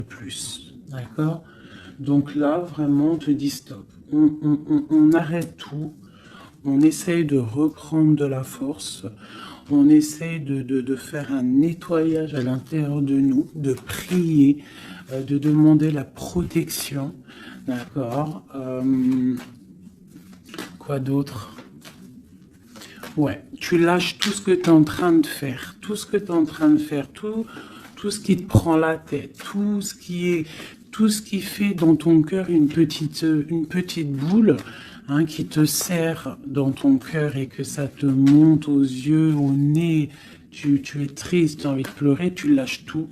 plus. D'accord? Donc là, vraiment, on te dit stop. On arrête tout. On essaye de reprendre de la force. On essaye de faire un nettoyage à l'intérieur de nous, de prier, de demander la protection. D'accord? Quoi d'autre? Ouais, tu lâches tout ce que tu es en train de faire, tout ce que tu es en train de faire, tout ce qui te prend la tête, tout ce qui fait dans ton cœur une petite boule, hein, qui te serre dans ton cœur et que ça te monte aux yeux, au nez, tu es triste, tu as envie de pleurer, tu lâches tout.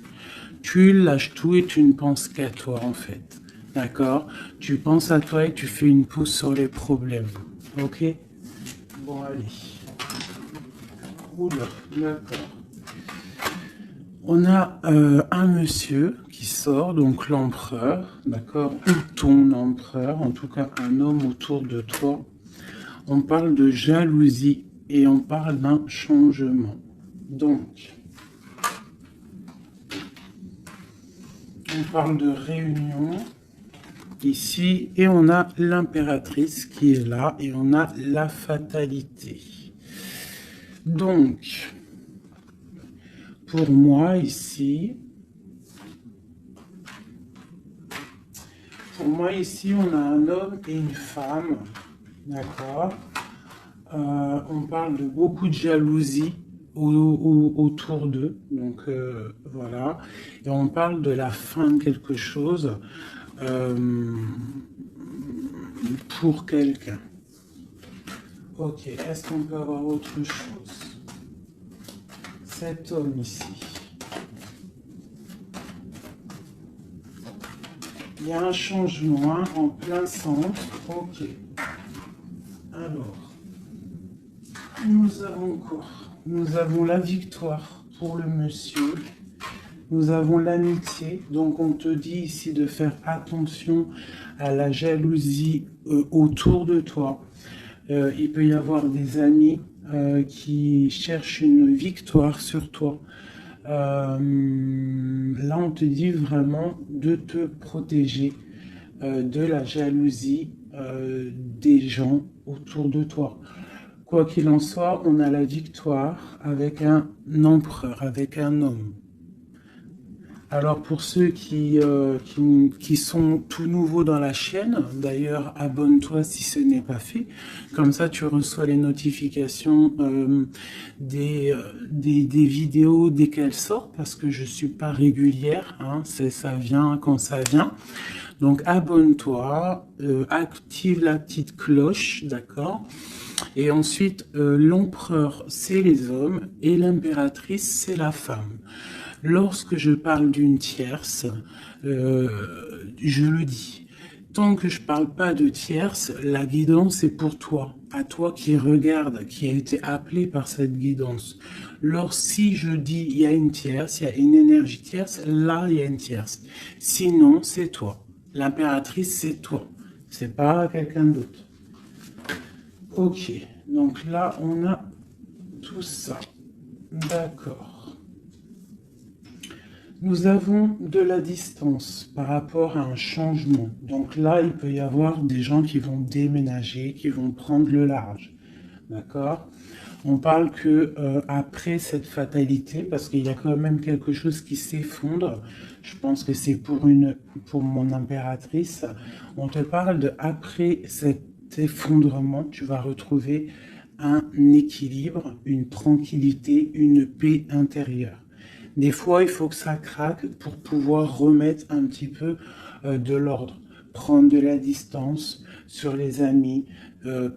Tu lâches tout et tu ne penses qu'à toi en fait. D'accord? Tu penses à toi et tu fais une pause sur les problèmes. Ok? Bon, allez. Oula, d'accord. On a un monsieur qui sort, donc l'empereur, d'accord, ou ton empereur, en tout cas un homme autour de toi. On parle de jalousie et on parle d'un changement. Donc, on parle de réunion ici et on a l'impératrice qui est là et on a la fatalité. Donc, pour moi ici, on a un homme et une femme, d'accord. On parle de beaucoup de jalousie autour d'eux, donc voilà. Et on parle de la fin de quelque chose pour quelqu'un. Ok, est-ce qu'on peut avoir autre chose? Cet homme ici. Il y a un changement en plein centre. Ok. Alors, nous avons quoi? Nous avons la victoire pour le monsieur. Nous avons l'amitié. Donc, on te dit ici de faire attention à la jalousie autour de toi. Il peut y avoir des amis qui cherchent une victoire sur toi. Là, on te dit vraiment de te protéger de la jalousie des gens autour de toi. Quoi qu'il en soit, on a la victoire avec un empereur, avec un homme. Alors pour ceux qui sont tout nouveaux dans la chaîne, d'ailleurs abonne-toi si ce n'est pas fait, comme ça tu reçois les notifications des vidéos dès qu'elles sortent, parce que je suis pas régulière, hein, ça vient quand ça vient. Donc abonne-toi, active la petite cloche, d'accord? Et ensuite, l'empereur, c'est les hommes et l'impératrice, c'est la femme. Lorsque je parle d'une tierce, je le dis. Tant que je parle pas de tierce, la guidance est pour toi, à toi qui regarde, qui a été appelé par cette guidance. Si je dis il y a une tierce, il y a une énergie tierce, là il y a une tierce. Sinon, c'est toi. L'impératrice, c'est toi. C'est pas quelqu'un d'autre. Ok, donc là on a tout ça. D'accord. Nous avons de la distance par rapport à un changement. Donc là, il peut y avoir des gens qui vont déménager, qui vont prendre le large. D'accord? On parle que après cette fatalité, parce qu'il y a quand même quelque chose qui s'effondre, je pense que c'est pour mon impératrice, on te parle de après cet effondrement, tu vas retrouver un équilibre, une tranquillité, une paix intérieure. Des fois, il faut que ça craque pour pouvoir remettre un petit peu de l'ordre. Prendre de la distance sur les amis,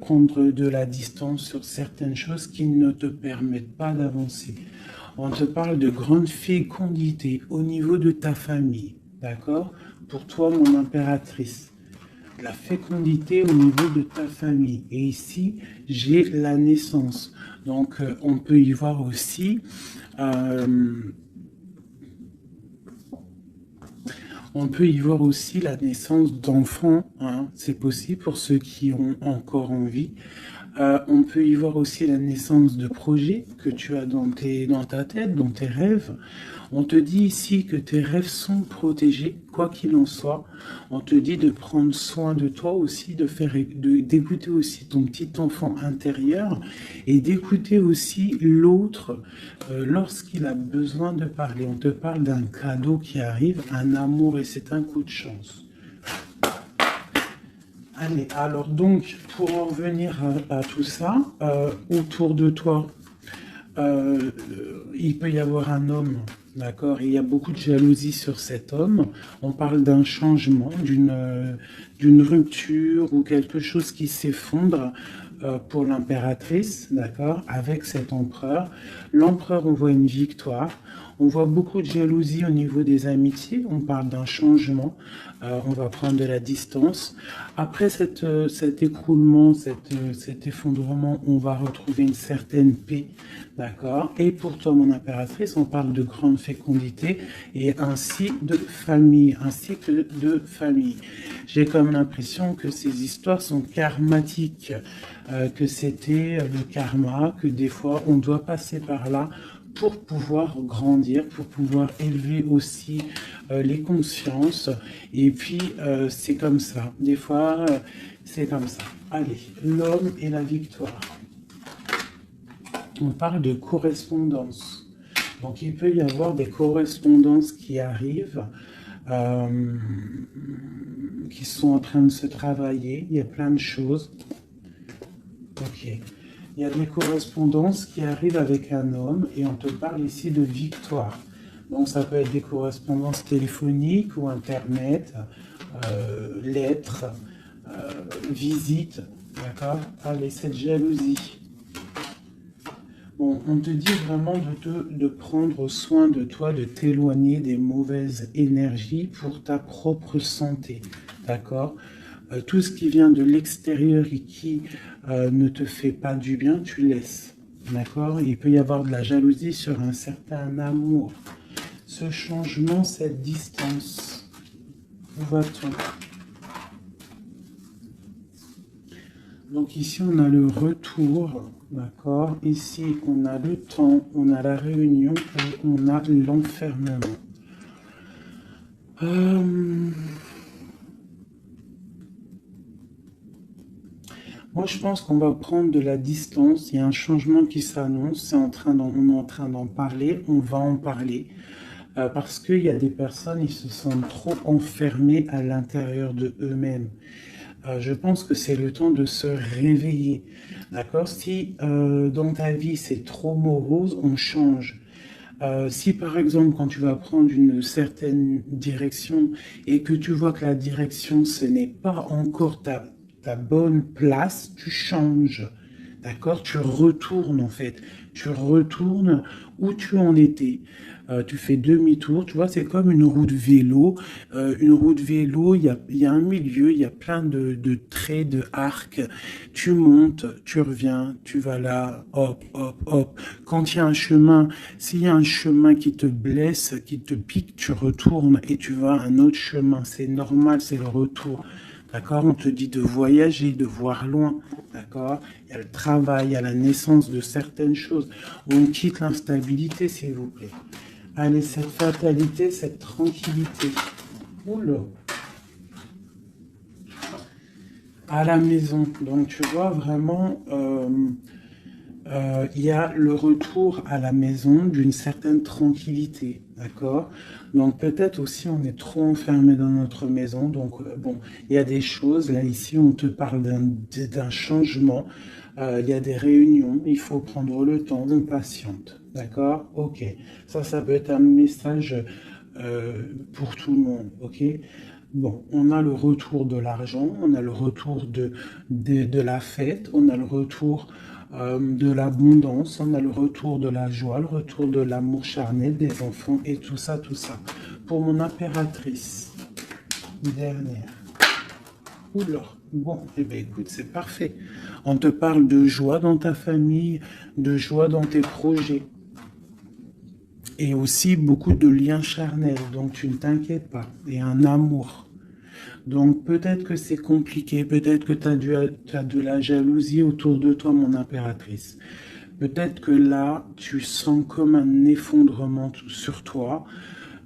prendre de la distance sur certaines choses qui ne te permettent pas d'avancer. On te parle de grande fécondité au niveau de ta famille, d'accord? Pour toi, mon impératrice. La fécondité au niveau de ta famille. Et ici, j'ai la naissance. Donc, on peut y voir aussi... on peut y voir aussi la naissance d'enfants, hein. C'est possible pour ceux qui ont encore envie. On peut y voir aussi la naissance de projets que tu as dans ta tête, dans tes rêves. On te dit ici que tes rêves sont protégés, quoi qu'il en soit. On te dit de prendre soin de toi aussi, d'écouter aussi ton petit enfant intérieur et d'écouter aussi l'autre lorsqu'il a besoin de parler. On te parle d'un cadeau qui arrive, un amour, et c'est un coup de chance. Allez, alors donc, pour en revenir à tout ça, autour de toi, il peut y avoir un homme, d'accord? Il y a beaucoup de jalousie sur cet homme. On parle d'un changement, d'une rupture ou quelque chose qui s'effondre pour l'impératrice, d'accord? Avec cet empereur. L'empereur, on voit une victoire. On voit beaucoup de jalousie au niveau des amitiés. On parle d'un changement. On va prendre de la distance. Après cet écroulement, cet effondrement, on va retrouver une certaine paix. D'accord? Et pour toi, mon impératrice, on parle de grande fécondité et ainsi de famille, un cycle de famille. J'ai comme l'impression que ces histoires sont karmatiques, que c'était le karma, que des fois on doit passer par là pour pouvoir grandir, pour pouvoir élever aussi les consciences. Et puis, c'est comme ça. Des fois, c'est comme ça. Allez, l'homme et la victoire. On parle de correspondance. Donc, il peut y avoir des correspondances qui arrivent, qui sont en train de se travailler. Il y a plein de choses. Ok. Il y a des correspondances qui arrivent avec un homme et on te parle ici de victoire. Donc ça peut être des correspondances téléphoniques ou internet, lettres, visites, d'accord? Allez, cette jalousie. Bon, on te dit vraiment de prendre soin de toi, de t'éloigner des mauvaises énergies pour ta propre santé, d'accord? Tout ce qui vient de l'extérieur et qui ne te fait pas du bien, tu laisses. D'accord? Il peut y avoir de la jalousie sur un certain amour. Ce changement, cette distance, où va-t-on? Donc ici, on a le retour. D'accord? Ici, on a le temps, on a la réunion et on a l'enfermement. Moi, je pense qu'on va prendre de la distance. Il y a un changement qui s'annonce. On est en train d'en parler. On va en parler. Parce qu'il y a des personnes, ils se sentent trop enfermés à l'intérieur de eux-mêmes. Je pense que c'est le temps de se réveiller. D'accord? Si dans ta vie, c'est trop morose, on change. Si par exemple, quand tu vas prendre une certaine direction et que tu vois que la direction, ce n'est pas encore ta bonne place, tu changes, d'accord? Tu retournes en fait, tu retournes où tu en étais. Tu fais demi-tour, tu vois, c'est comme une roue de vélo. Une roue de vélo, il y a un milieu, il y a plein de traits, de arcs. Tu montes, tu reviens, tu vas là, hop, hop, hop. Quand il y a un chemin, s'il y a un chemin qui te blesse, qui te pique, tu retournes et tu vas à un autre chemin. C'est normal, c'est le retour. D'accord? On te dit de voyager, de voir loin. D'accord? Il y a le travail, il y a la naissance de certaines choses. On quitte l'instabilité, s'il vous plaît. Allez, cette fatalité, cette tranquillité. Oula. À la maison. Donc, tu vois, vraiment, il y a le retour à la maison d'une certaine tranquillité. D'accord? Donc, peut-être aussi, on est trop enfermé dans notre maison. Donc, bon, il y a des choses. Là, ici, on te parle d'un changement. Il y a des réunions. Il faut prendre le temps. On patiente. D'accord? Ok. Ça peut être un message pour tout le monde. Ok? Bon, on a le retour de l'argent, on a le retour de la fête, on a le retour de l'abondance, on a le retour de la joie, le retour de l'amour charnel des enfants et tout ça, tout ça. Pour mon impératrice, dernière. Oula, bon, eh bien écoute, c'est parfait. On te parle de joie dans ta famille, de joie dans tes projets. Et aussi beaucoup de liens charnels, donc tu ne t'inquiètes pas. Et un amour. Donc peut-être que c'est compliqué, peut-être que tu as de la jalousie autour de toi, mon impératrice. Peut-être que là, tu sens comme un effondrement sur toi.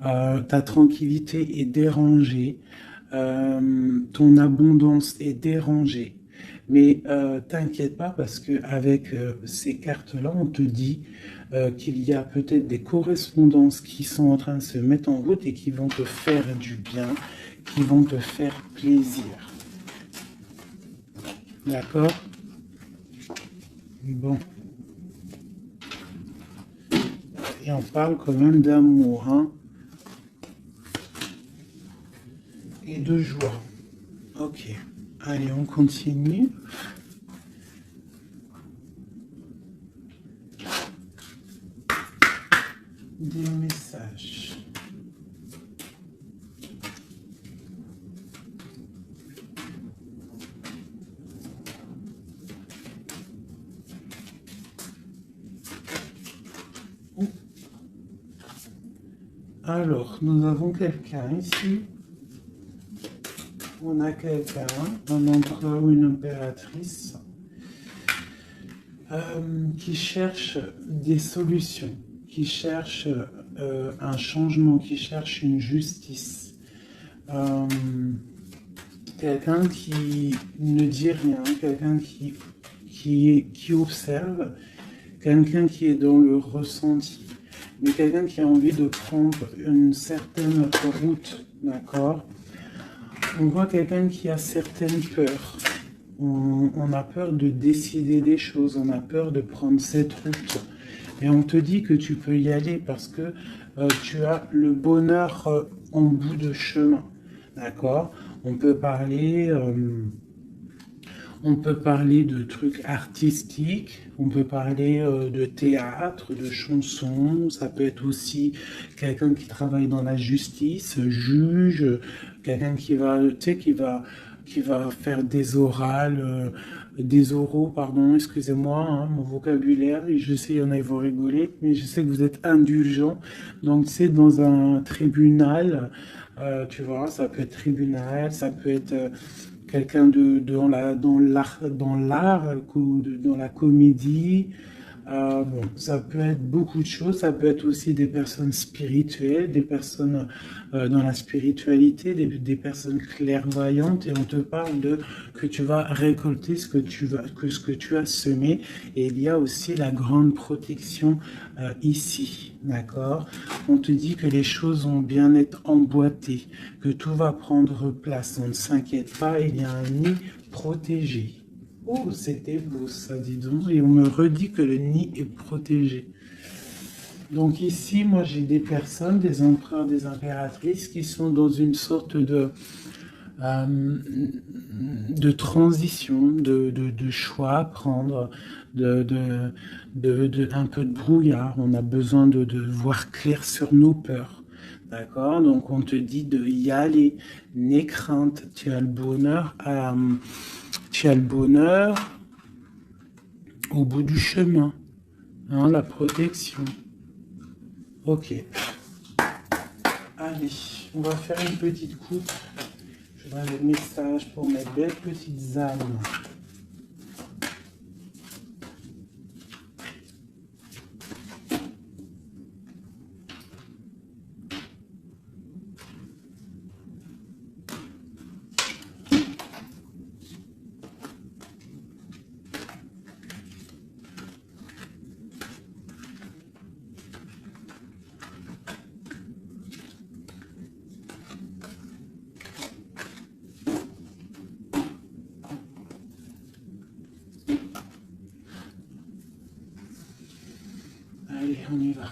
Ta tranquillité est dérangée. Ton abondance est dérangée. Mais t'inquiète pas parce qu'avec ces cartes-là, on te dit qu'il y a peut-être des correspondances qui sont en train de se mettre en route et qui vont te faire du bien, qui vont te faire plaisir. D'accord? Bon. Et on parle quand même d'amour, hein? Et de joie. Ok. Allez, on continue. Des messages. Alors, nous avons quelqu'un ici. On a quelqu'un, un empereur ou une impératrice, qui cherche des solutions, qui cherche un changement, qui cherche une justice. Quelqu'un qui ne dit rien, quelqu'un qui observe, quelqu'un qui est dans le ressenti, mais quelqu'un qui a envie de prendre une certaine route, d'accord? On voit quelqu'un qui a certaines peurs. On a peur de décider des choses, on a peur de prendre cette route. Et on te dit que tu peux y aller parce que tu as le bonheur en bout de chemin. D'accord? On peut parler de trucs artistiques, on peut parler de théâtre, de chansons, ça peut être aussi quelqu'un qui travaille dans la justice, juge, quelqu'un qui va, tu sais, qui va faire des orales, des oraux, pardon, excusez-moi, hein, mon vocabulaire, je sais, il y en a, ils vont rigoler, mais je sais que vous êtes indulgents, donc c'est dans un tribunal, tu vois, ça peut être tribunal, ça peut être quelqu'un dans l'art, dans la comédie. Bon, ça peut être beaucoup de choses, ça peut être aussi des personnes spirituelles, des personnes dans la spiritualité, des personnes clairvoyantes, et on te parle de que tu vas récolter ce que tu as semé, et il y a aussi la grande protection ici, d'accord? On te dit que les choses vont bien être emboîtées, que tout va prendre place, on ne s'inquiète pas, il y a un nid protégé. Oh, c'était beau ça, dis donc. Et on me redit que le nid est protégé. Donc ici, moi, j'ai des personnes, des empereurs, des impératrices qui sont dans une sorte de transition, de choix à prendre, un peu de brouillard. On a besoin de voir clair sur nos peurs. D'accord? Donc on te dit de y aller. N'aie crainte, tu as le bonheur au bout du chemin, hein, la protection. Ok. Allez, on va faire une petite coupe. Je donne le message pour mes belles petites âmes. Allez, on y va.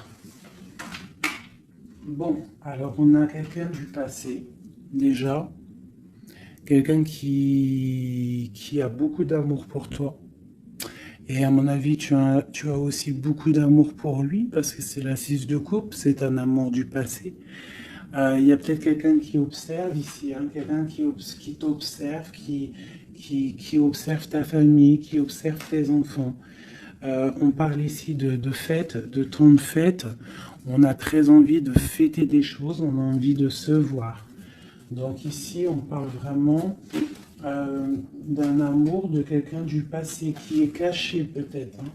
Bon, alors on a quelqu'un du passé, déjà. Quelqu'un qui a beaucoup d'amour pour toi. Et à mon avis, tu as aussi beaucoup d'amour pour lui, parce que c'est la 6 de coupe, c'est un amour du passé. Il y a peut-être quelqu'un qui observe ici, hein, quelqu'un qui t'observe, qui observe ta famille, qui observe tes enfants. On parle ici de fête, de temps de fête. On a très envie de fêter des choses, on a envie de se voir. Donc ici, on parle vraiment d'un amour de quelqu'un du passé qui est caché peut-être. Hein.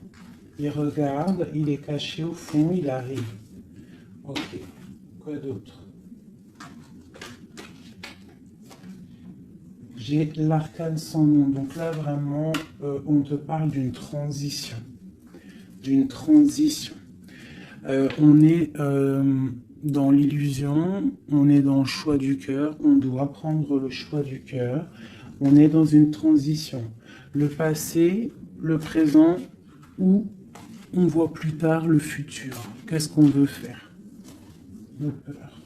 Il regarde, il est caché au fond, il arrive. Ok, quoi d'autre? J'ai l'arcane sans nom. Donc là, vraiment, on te parle d'une transition. D'une transition. On est dans l'illusion, on est dans le choix du cœur, on doit prendre le choix du cœur. On est dans une transition. Le passé, le présent, ou on voit plus tard le futur. Qu'est-ce qu'on veut faire? Nos peurs.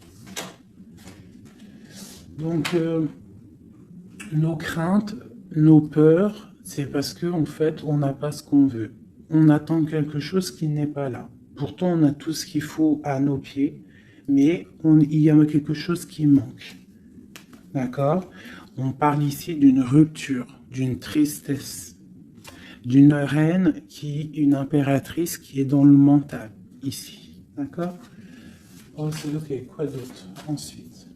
Donc, nos craintes, nos peurs, c'est parce qu'en fait, on n'a pas ce qu'on veut. On attend quelque chose qui n'est pas là. Pourtant, on a tout ce qu'il faut à nos pieds, mais il y a quelque chose qui manque. D'accord? On parle ici d'une rupture, d'une tristesse, d'une reine une impératrice qui est dans le mental, ici. D'accord? Oh, c'est ok. Quoi d'autre? Ensuite.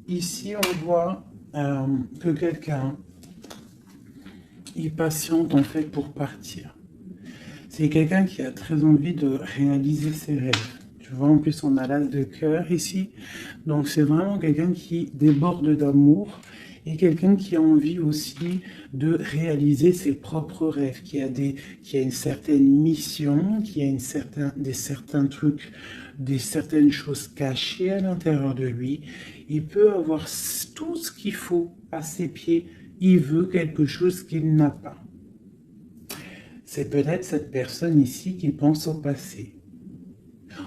Ici, on voit que quelqu'un est patiente en fait pour partir. C'est quelqu'un qui a très envie de réaliser ses rêves. Tu vois, en plus, on a l'as de cœur ici. Donc, c'est vraiment quelqu'un qui déborde d'amour et quelqu'un qui a envie aussi de réaliser ses propres rêves, qui a une certaine mission, qui a certains trucs, certaines choses cachées à l'intérieur de lui. Il peut avoir tout ce qu'il faut à ses pieds. Il veut quelque chose qu'il n'a pas. C'est peut-être cette personne ici qui pense au passé.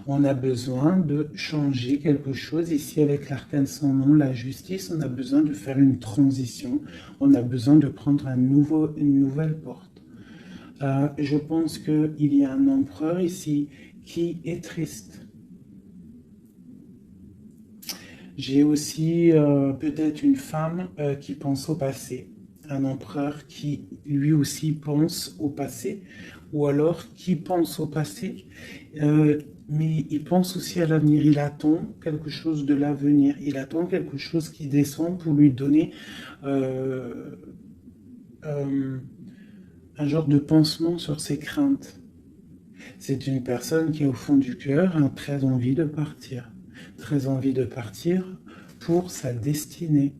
On a besoin de changer quelque chose ici avec l'arcane sans nom, la justice. On a besoin de faire une transition. On a besoin de prendre une nouvelle porte. Je pense qu'il y a un empereur ici qui est triste. J'ai aussi peut-être une femme qui pense au passé. Un empereur qui lui aussi pense au passé, ou alors qui pense au passé, mais il pense aussi à l'avenir. Il attend quelque chose de l'avenir. Il attend quelque chose qui descend pour lui donner un genre de pansement sur ses craintes. C'est une personne qui, au fond du cœur, a très envie de partir. Très envie de partir pour sa destinée,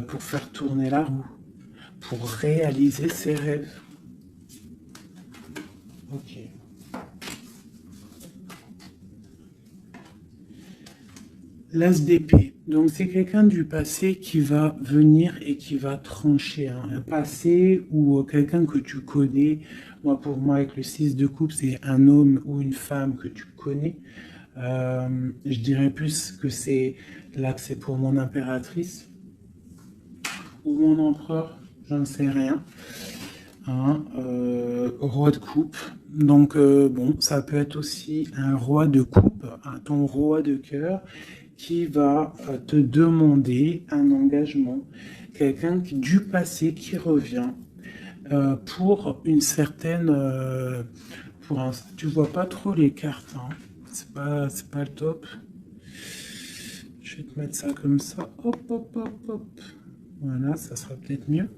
pour faire tourner la roue, pour réaliser ses rêves. Ok. L'as d'épée. Donc c'est quelqu'un du passé qui va venir et qui va trancher. Hein. Un passé ou quelqu'un que tu connais. Moi, pour moi, avec le 6 de coupe, c'est un homme ou une femme que tu connais. Je dirais plus que c'est là que c'est pour mon impératrice ou mon empereur, je ne sais rien. Hein, roi de coupe. Donc bon, ça peut être aussi un roi de coupe, ton roi de cœur qui va te demander un engagement, quelqu'un du passé qui revient pour une certaine, tu vois pas trop les cartes, hein. C'est pas le top. Je vais te mettre ça comme ça, hop, hop, hop, hop. Voilà, ça sera peut-être mieux.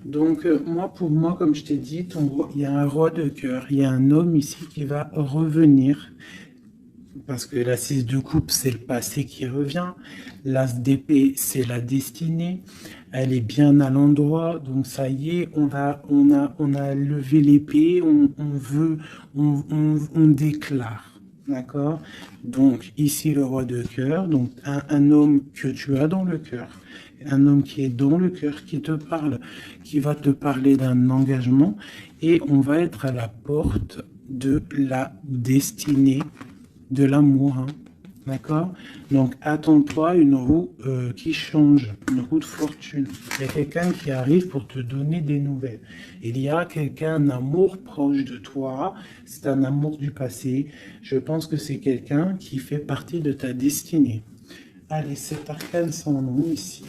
Donc, pour moi, comme je t'ai dit, il y a un roi de cœur, il y a un homme ici qui va revenir, parce que la 6 de coupe, c'est le passé qui revient, l'as d'épée, c'est la destinée, elle est bien à l'endroit, donc ça y est, on a levé l'épée, on déclare. D'accord? Donc, ici, le roi de cœur, donc un homme que tu as dans le cœur, un homme qui est dans le cœur, qui te parle, qui va te parler d'un engagement, et on va être à la porte de la destinée, de l'amour. Hein. D'accord? Donc, attends-toi à une roue qui change, une roue de fortune. Il y a quelqu'un qui arrive pour te donner des nouvelles. Il y a quelqu'un, un amour proche de toi. C'est un amour du passé. Je pense que c'est quelqu'un qui fait partie de ta destinée. Allez, cet arcane sans nom ici.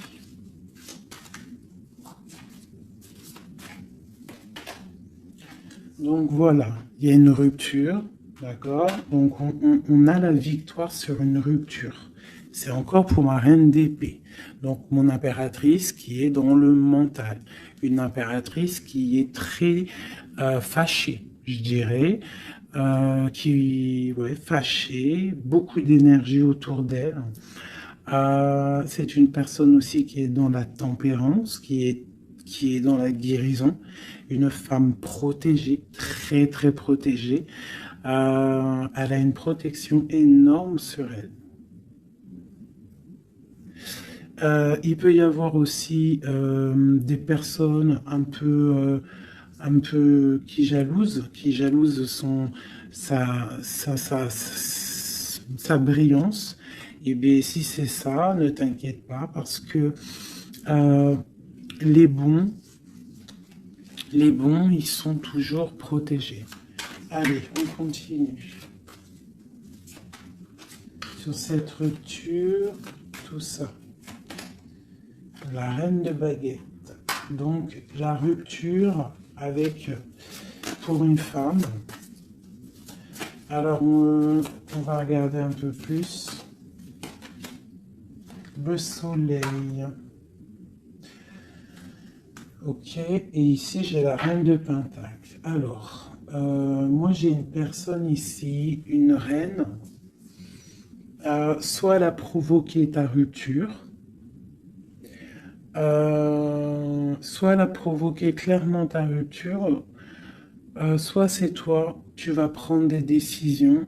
Donc voilà, il y a une rupture. D'accord? Donc, on a la victoire sur une rupture. C'est encore pour ma reine d'épée. Donc, mon impératrice qui est dans le mental. Une impératrice qui est très fâchée, je dirais. Ouais, fâchée, beaucoup d'énergie autour d'elle. C'est une personne aussi qui est dans la tempérance, qui est dans la guérison. Une femme protégée, très très protégée. Elle a une protection énorme sur elle. Il peut y avoir aussi des personnes un peu qui jalousent sa brillance. Et bien, si c'est ça, ne t'inquiète pas parce que euh, les bons, ils sont toujours protégés. Allez, on continue. Sur cette rupture, tout ça. La reine de baguette. Donc, la rupture avec, pour une femme. Alors, on va regarder un peu plus. Le soleil. Ok, et ici, j'ai la reine de pentacle. Alors, moi, j'ai une personne ici, une reine. Soit elle a provoqué ta rupture, soit elle a provoqué clairement ta rupture, soit c'est toi, tu vas prendre des décisions.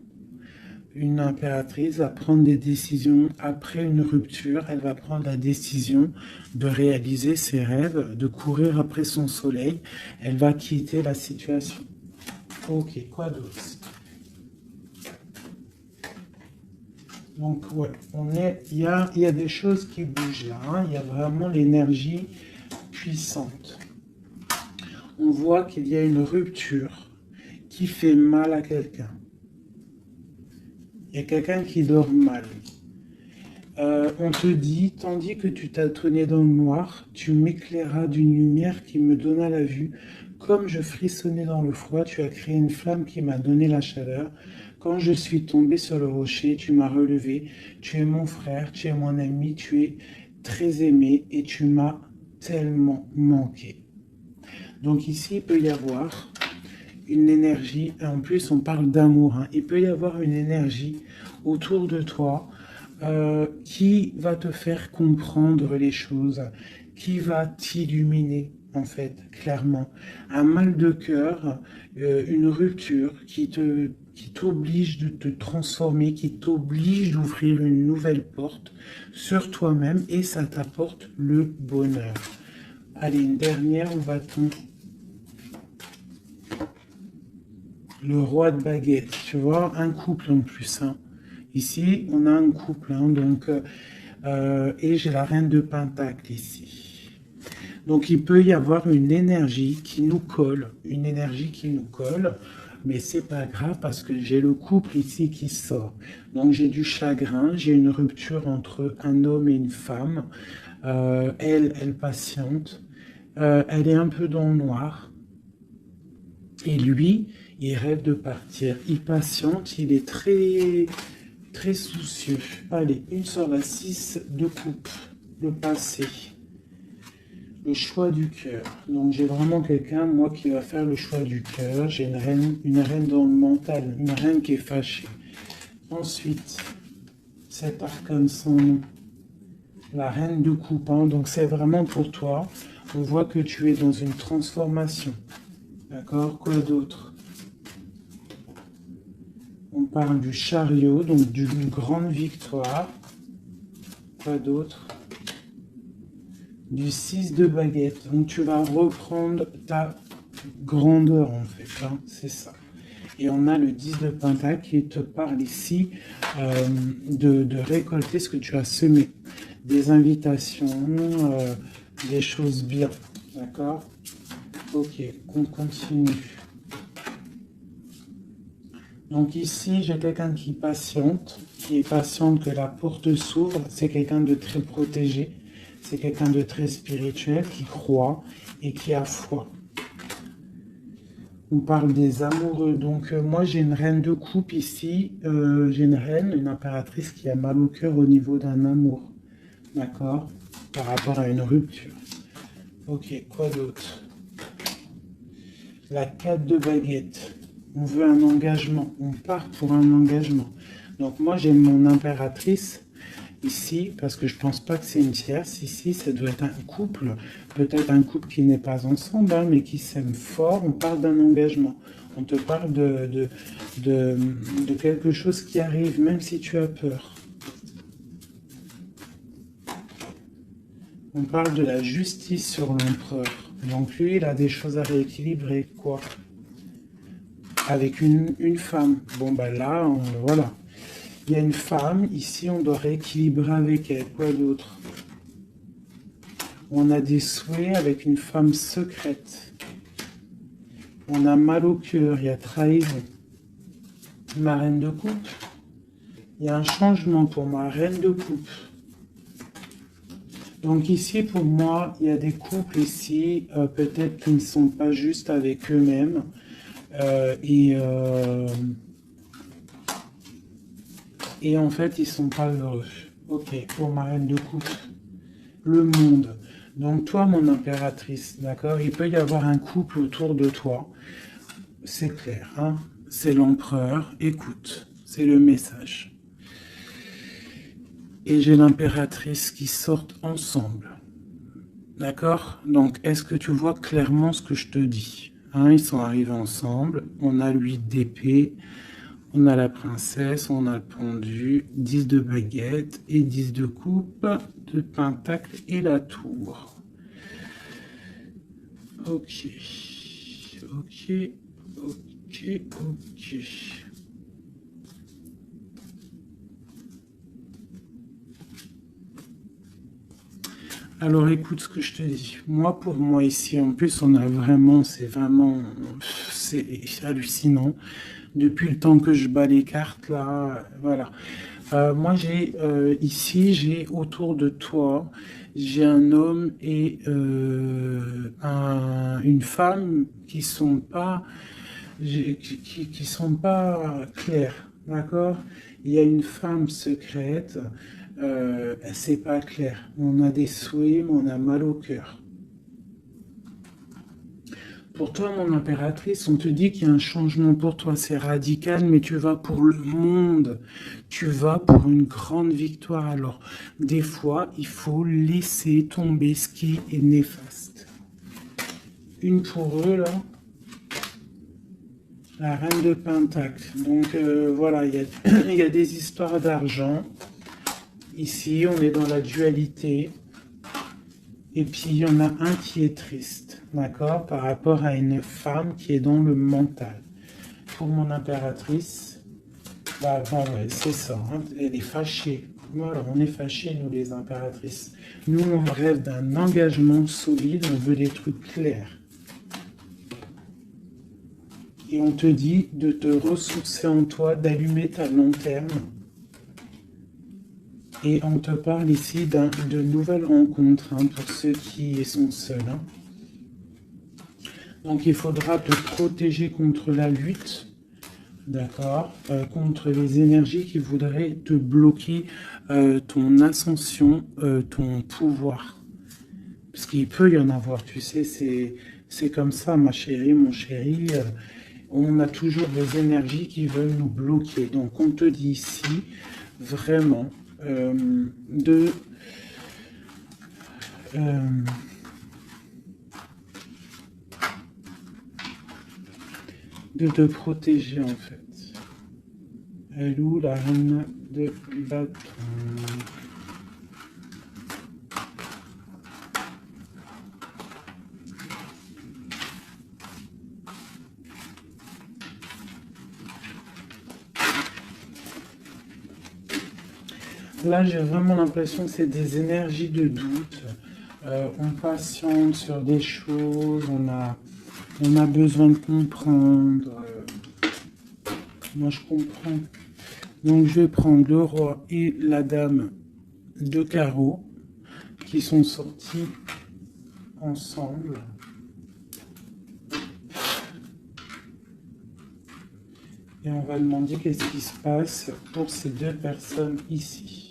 Une impératrice va prendre des décisions après une rupture. Elle va prendre la décision de réaliser ses rêves, de courir après son soleil. Elle va quitter la situation. Ok, quoi d'autre? Donc, ouais, il y a des choses qui bougent là. Hein. Il y a vraiment l'énergie puissante. On voit qu'il y a une rupture qui fait mal à quelqu'un. Il y a quelqu'un qui dort mal. On te dit, tandis que tu tâtonnais dans le noir, tu m'éclairas d'une lumière qui me donna la vue. Comme je frissonnais dans le froid, tu as créé une flamme qui m'a donné la chaleur. Quand je suis tombé sur le rocher, tu m'as relevé. Tu es mon frère, tu es mon ami, tu es très aimé et tu m'as tellement manqué. Donc ici, il peut y avoir une énergie, et en plus on parle d'amour, hein. Il peut y avoir une énergie autour de toi qui va te faire comprendre les choses, qui va t'illuminer en fait, clairement. Un mal de cœur, une rupture qui t'oblige de te transformer, qui t'oblige d'ouvrir une nouvelle porte sur toi-même et ça t'apporte le bonheur. Allez, une dernière, où va-t-on? Le roi de baguette, tu vois, un couple en plus. Hein. Ici, on a un couple, hein, donc, et j'ai la reine de pentacle ici. Donc, il peut y avoir une énergie qui nous colle, mais c'est pas grave parce que j'ai le couple ici qui sort. Donc, j'ai du chagrin, j'ai une rupture entre un homme et une femme. Elle patiente, elle est un peu dans le noir. Et lui, il rêve de partir. Il patiente, il est très, très soucieux. Allez, une sur la 6 de coupe. Le passé. Le choix du cœur. Donc j'ai vraiment quelqu'un, moi, qui va faire le choix du cœur. J'ai une reine dans le mental, une reine qui est fâchée. Ensuite, cet arcane sans nom. La reine de coupe. Hein. Donc c'est vraiment pour toi. On voit que tu es dans une transformation. D'accord? Quoi d'autre? On parle du chariot, donc d'une grande victoire. Quoi d'autre? Du 6 de baguette. Donc tu vas reprendre ta grandeur en fait. Hein, c'est ça. Et on a le 10 de pentacle qui te parle ici de récolter ce que tu as semé. Des invitations, des choses bien. D'accord? Ok, on continue. Donc ici, j'ai quelqu'un qui est patiente que la porte s'ouvre. C'est quelqu'un de très protégé. C'est quelqu'un de très spirituel qui croit et qui a foi. On parle des amoureux. Donc, moi, j'ai une reine de coupe ici. J'ai une reine, une impératrice qui a mal au cœur au niveau d'un amour. D'accord? Par rapport à une rupture. Ok, quoi d'autre? La 4 de baguette. On veut un engagement. On part pour un engagement. Donc, moi, j'ai mon impératrice ici, parce que je pense pas que c'est une tierce. Ici, ça doit être un couple. Peut-être un couple qui n'est pas ensemble, hein, mais qui s'aime fort. On parle d'un engagement. On te parle de quelque chose qui arrive, même si tu as peur. On parle de la justice sur l'empereur. Donc lui, il a des choses à rééquilibrer, quoi. Avec une femme. Bon, bah là, voilà. Il y a une femme, ici, on doit rééquilibrer avec elle. Quoi d'autre? On a des souhaits avec une femme secrète. On a mal au cœur, il y a trahison. Ma reine de coupe. Il y a un changement pour ma reine de coupe. Donc ici, pour moi, il y a des couples ici, peut-être qui ne sont pas justes avec eux-mêmes. Et en fait, ils sont pas heureux. Ok, pour ma reine de coupe. Le monde. Donc toi, mon impératrice, d'accord? Il peut y avoir un couple autour de toi. C'est clair, hein? C'est l'empereur. Écoute, c'est le message. Et j'ai l'impératrice qui sortent ensemble. D'accord? Donc, est-ce que tu vois clairement ce que je te dis? Hein, ils sont arrivés ensemble. On a l'huile d'épée. On a la princesse. On a le pendu. 10 de baguette et 10 de coupe, de pentacle et la tour. Ok. Ok. Ok. Ok. Alors écoute ce que je te dis. Moi, pour moi ici, en plus, on a vraiment, c'est hallucinant. Depuis le temps que je bats les cartes, là, voilà. Moi, ici, j'ai autour de toi, j'ai un homme et une femme qui sont pas, qui sont pas clairs, d'accord? Il y a une femme secrète. C'est pas clair. On a des souhaits, mais on a mal au cœur. Pour toi, mon impératrice, on te dit qu'il y a un changement pour toi. C'est radical, mais tu vas pour le monde. Tu vas pour une grande victoire. Alors, des fois, il faut laisser tomber ce qui est néfaste. Une pour eux, là. La reine de Pentacle. Donc, voilà, il y a des histoires d'argent. Ici, on est dans la dualité. Et puis, il y en a un qui est triste, d'accord, par rapport à une femme qui est dans le mental. Pour mon impératrice, bah, ouais, c'est ça, hein, elle est fâchée. Voilà, on est fâchés, nous, les impératrices. Nous, on rêve d'un engagement solide, on veut des trucs clairs. Et on te dit de te ressourcer en toi, d'allumer ta lanterne. Et on te parle ici de nouvelles rencontres, hein, pour ceux qui sont seuls. Hein. Donc il faudra te protéger contre la lutte, d'accord, contre les énergies qui voudraient te bloquer ton ascension, ton pouvoir. Parce qu'il peut y en avoir, tu sais, c'est comme ça, ma chérie, mon chéri. On a toujours des énergies qui veulent nous bloquer. Donc on te dit ici, vraiment, de te protéger en fait. Elle est où la reine de bâton? Là, j'ai vraiment l'impression que c'est des énergies de doute. On patiente sur des choses, on a besoin de comprendre. Moi, je comprends. Donc, je vais prendre le roi et la dame de carreau qui sont sortis ensemble. Et on va demander qu'est-ce qui se passe pour ces deux personnes ici.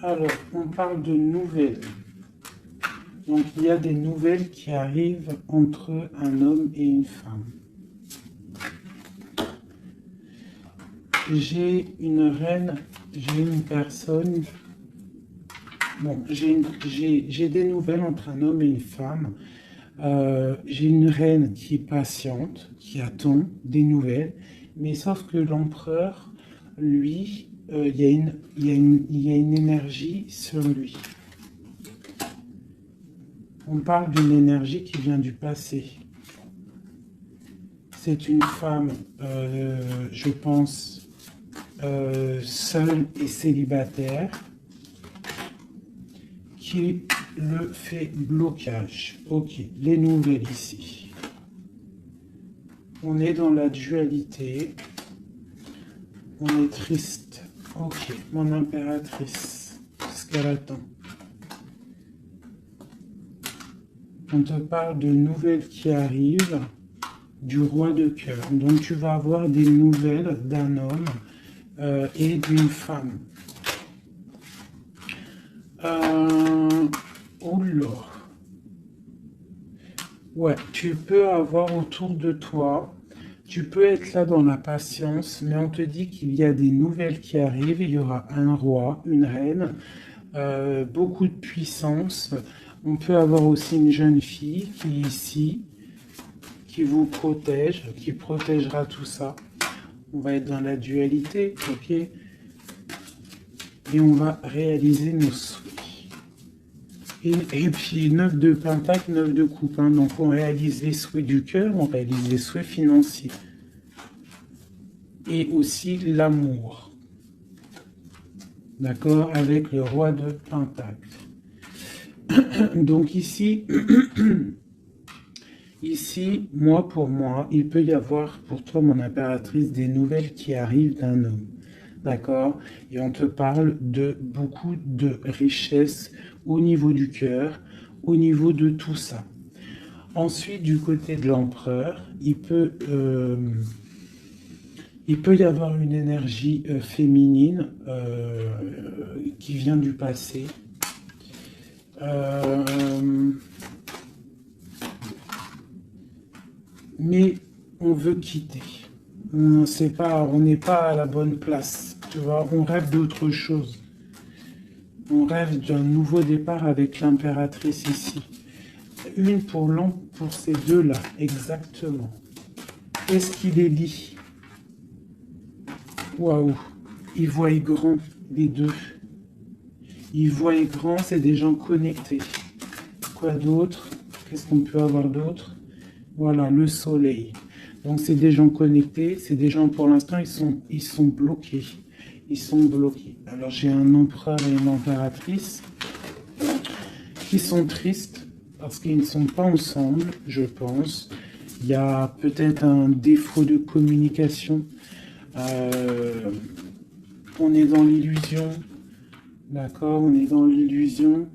Alors, on parle de nouvelles. Donc, il y a des nouvelles qui arrivent entre un homme et une femme. J'ai une reine, j'ai une personne. Bon, j'ai des nouvelles entre un homme et une femme. J'ai une reine qui est patiente, qui attend des nouvelles, mais sauf que l'empereur, lui, il y a une énergie sur lui. On parle d'une énergie qui vient du passé. C'est une femme, je pense, seule et célibataire, qui le fait blocage. Ok, les nouvelles ici. On est dans la dualité. On est triste. Ok, mon impératrice. Ce qu'elle attend. On te parle de nouvelles qui arrivent du roi de cœur. Donc tu vas avoir des nouvelles d'un homme et d'une femme. Oh là. Ouais, tu peux avoir autour de toi, tu peux être là dans la patience, mais on te dit qu'il y a des nouvelles qui arrivent. Il y aura un roi, une reine, beaucoup de puissance. On peut avoir aussi une jeune fille qui est ici, qui vous protège, qui protégera tout ça. On va être dans la dualité, ok? Et on va réaliser nos souhaits. Et puis 9 de pentacle, 9 de coupe. Hein. Donc on réalise les souhaits du cœur, on réalise les souhaits financiers. Et aussi l'amour. D'accord? Avec le roi de pentacle. Donc ici, ici, moi pour moi, il peut y avoir pour toi, mon impératrice, des nouvelles qui arrivent d'un homme. D'accord? Et on te parle de beaucoup de richesses au niveau du cœur, au niveau de tout ça. Ensuite, du côté de l'empereur, il peut y avoir une énergie féminine qui vient du passé. Mais on veut quitter. On n'est pas à la bonne place. Tu vois, on rêve d'autre chose. On rêve d'un nouveau départ avec l'impératrice ici. Une pour ces deux-là, exactement. Est-ce qu'il les lit? Waouh, ils voient grand, les deux. Ils voient grand, c'est des gens connectés. Quoi d'autre? Qu'est-ce qu'on peut avoir d'autre? Voilà, le soleil. Donc c'est des gens connectés, c'est des gens pour l'instant ils sont bloqués. Ils sont bloqués. Alors j'ai un empereur et une impératrice qui sont tristes parce qu'ils ne sont pas ensemble, je pense. Il y a peut-être un défaut de communication. On est dans l'illusion. D'accord, on est dans l'illusion.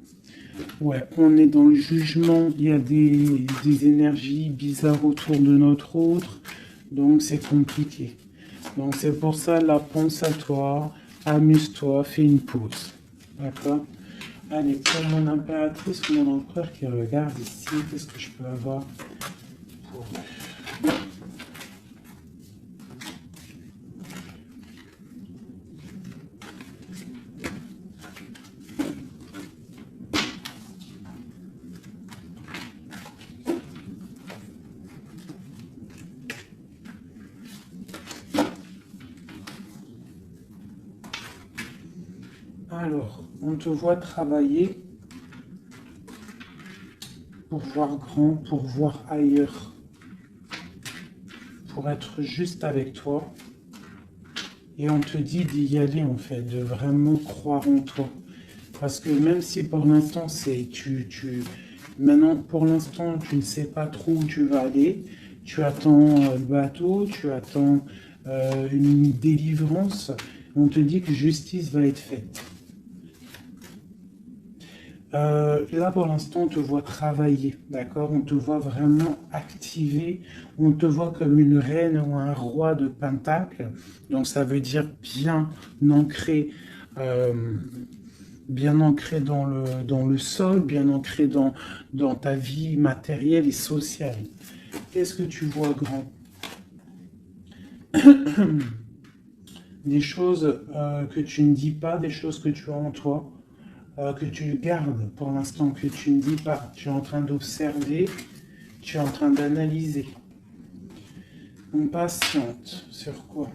Ouais, on est dans le jugement. Il y a des énergies bizarres autour de notre autre. Donc c'est compliqué. Donc c'est pour ça, là, pense à toi, amuse-toi, fais une pause. D'accord? Allez, pour mon impératrice ou mon empereur qui regarde ici, qu'est-ce que je peux avoir pour eux? Alors, on te voit travailler pour voir grand, pour voir ailleurs, pour être juste avec toi. Et on te dit d'y aller, en fait, de vraiment croire en toi. Parce que même si pour l'instant, maintenant, pour l'instant, tu ne sais pas trop où tu vas aller, tu attends le bateau, tu attends une délivrance, on te dit que justice va être faite. Là, pour l'instant, on te voit travailler, d'accord? On te voit vraiment activer, on te voit comme une reine ou un roi de Pentacle, donc ça veut dire ancré, bien ancré dans le sol, bien ancré dans ta vie matérielle et sociale. Qu'est-ce que tu vois grand? Des choses que tu ne dis pas, des choses que tu as en toi, que tu gardes pour l'instant, que tu ne dis pas. Tu es en train d'observer, tu es en train d'analyser. On patiente sur quoi?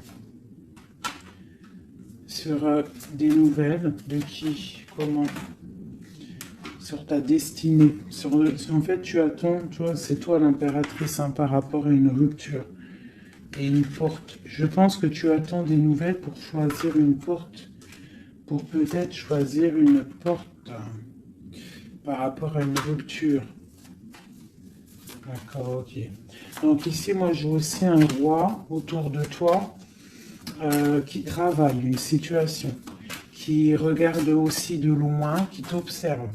Sur des nouvelles, de qui, comment? Sur ta destinée. En fait, tu attends, tu vois, c'est toi l'impératrice par rapport à une rupture et une porte. Je pense que tu attends des nouvelles pour choisir une porte, pour peut-être choisir une porte par rapport à une rupture. D'accord, ok. Donc ici, moi, je vois aussi un roi autour de toi qui travaille une situation, qui regarde aussi de loin, qui t'observe.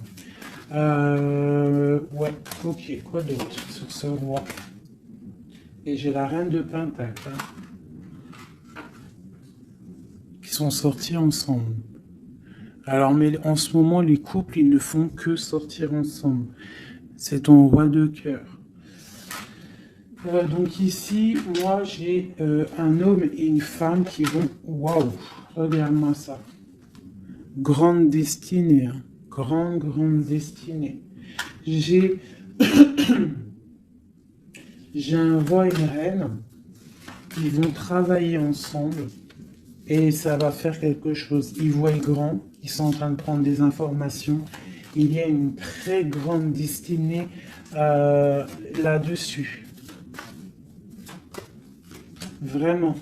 Ouais, ok, quoi d'autre sur ce roi? Et j'ai la reine de Pentacle, qui sont sortis ensemble. Alors, mais en ce moment, les couples, ils ne font que sortir ensemble. C'est ton roi de cœur. Donc ici, moi, j'ai un homme et une femme qui vont... Waouh, regarde-moi ça. Grande destinée, hein. Grande destinée. J'ai un roi et une reine. Ils vont travailler ensemble et ça va faire quelque chose. Ils voient grand, ils sont en train de prendre des informations. Il y a une très grande destinée là-dessus. Vraiment.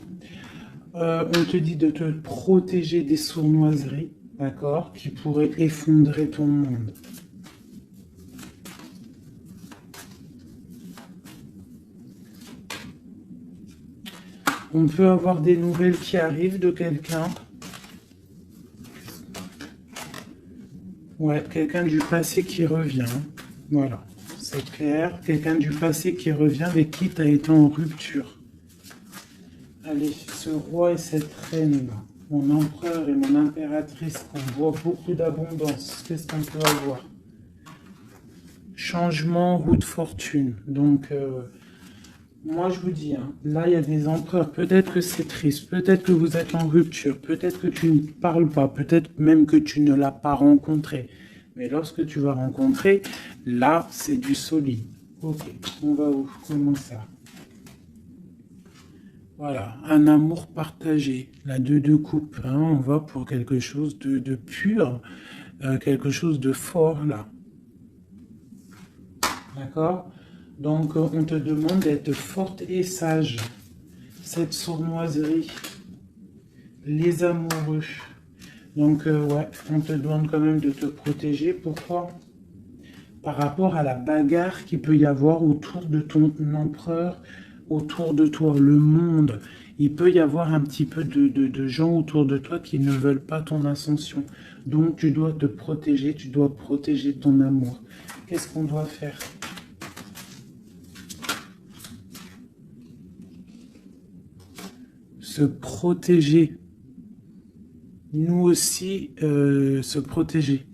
On te dit de te protéger des sournoiseries, d'accord, qui pourraient effondrer ton monde. On peut avoir des nouvelles qui arrivent de quelqu'un. Ouais, quelqu'un du passé qui revient. Voilà, c'est clair. Quelqu'un du passé qui revient avec qui tu as été en rupture. Allez, ce roi et cette reine-là, mon empereur et mon impératrice, on voit beaucoup d'abondance. Qu'est-ce qu'on peut avoir? Changement, roue de fortune. Donc, moi je vous dis, hein, là il y a des empereurs, peut-être que c'est triste, peut-être que vous êtes en rupture, peut-être que tu ne parles pas, peut-être même que tu ne l'as pas rencontré. Mais lorsque tu vas rencontrer, là c'est du solide. Ok, on va où? Comment ça? Voilà, un amour partagé, la deux coupes, hein, on va pour quelque chose de pur, quelque chose de fort là. D'accord? Donc on te demande d'être forte et sage. Cette sournoiserie, les amoureux. Donc ouais, on te demande quand même de te protéger. Pourquoi? Par rapport à la bagarre qu'il peut y avoir autour de ton empereur, autour de toi, le monde. Il peut y avoir un petit peu de gens autour de toi qui ne veulent pas ton ascension. Donc tu dois te protéger, tu dois protéger ton amour. Qu'est-ce qu'on doit faire? Se protéger. Nous aussi, se protéger.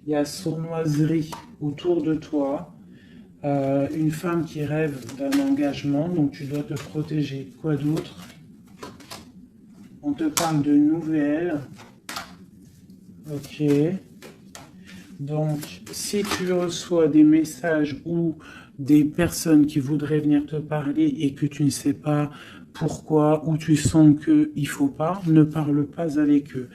Il y a sournoiserie autour de toi. Une femme qui rêve d'un engagement, donc tu dois te protéger. Quoi d'autre? On te parle de nouvelles. Ok. Donc, si tu reçois des messages ou des personnes qui voudraient venir te parler et que tu ne sais pas pourquoi, ou tu sens qu'il ne faut pas, ne parle pas avec eux.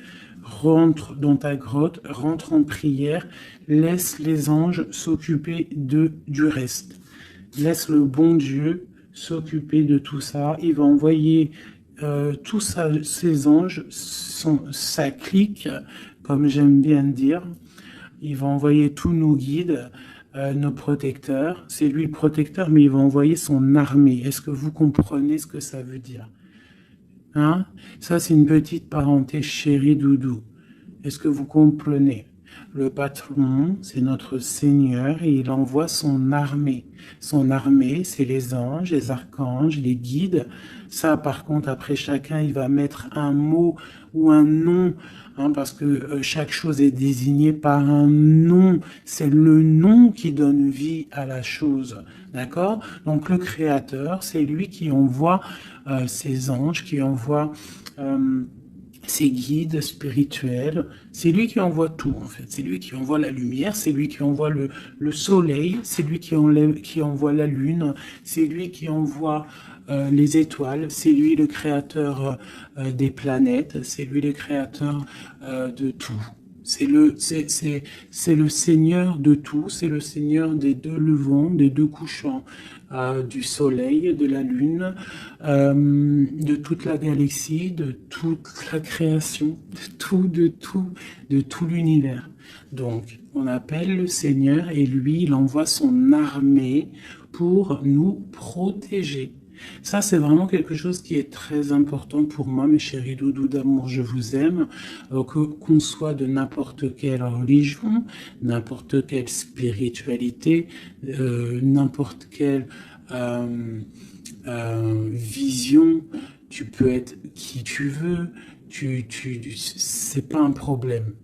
rentre dans ta grotte, rentre en prière, laisse les anges s'occuper du reste. Laisse le bon Dieu s'occuper de tout ça. Il va envoyer tous ses anges, sa clique, comme j'aime bien dire. Il va envoyer tous nos guides, nos protecteurs. C'est lui le protecteur, mais il va envoyer son armée. Est-ce que vous comprenez ce que ça veut dire? Hein? Ça, c'est une petite parenthèse, chérie doudou. Est-ce que vous comprenez? Le patron, c'est notre Seigneur et il envoie son armée. Son armée, c'est les anges, les archanges, les guides. Ça, par contre, après chacun, il va mettre un mot ou un nom, hein, parce que chaque chose est désignée par un nom. C'est le nom qui donne vie à la chose. D'accord? Donc, le Créateur, c'est lui qui envoie ses anges, qui envoie ses guides spirituels, c'est lui qui envoie tout en fait, c'est lui qui envoie la lumière, c'est lui qui envoie le soleil, c'est lui qui envoie la lune, c'est lui qui envoie les étoiles, c'est lui le créateur des planètes, c'est lui le créateur de tout. C'est le Seigneur de tout, c'est le Seigneur des deux levants, des deux couchants, du soleil, de la lune, de toute la galaxie, de toute la création, de tout l'univers. Donc, on appelle le Seigneur et lui, il envoie son armée pour nous protéger. Ça, c'est vraiment quelque chose qui est très important pour moi, mes chéris doudous d'amour, je vous aime, qu'on soit de n'importe quelle religion, n'importe quelle spiritualité, n'importe quelle vision, tu peux être qui tu veux, c'est pas un problème.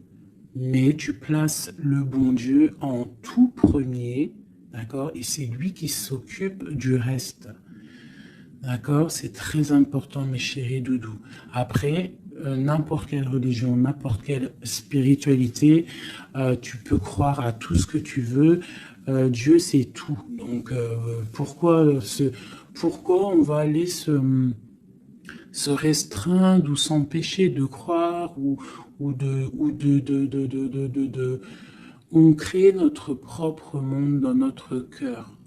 Mais tu places le bon Dieu en tout premier, d'accord? Et c'est lui qui s'occupe du reste. D'accord? C'est très important, mes chéris doudous. Après, n'importe quelle religion, n'importe quelle spiritualité, tu peux croire à tout ce que tu veux. Dieu, c'est tout. Donc, pourquoi on va aller se restreindre ou s'empêcher de croire on crée notre propre monde dans notre cœur.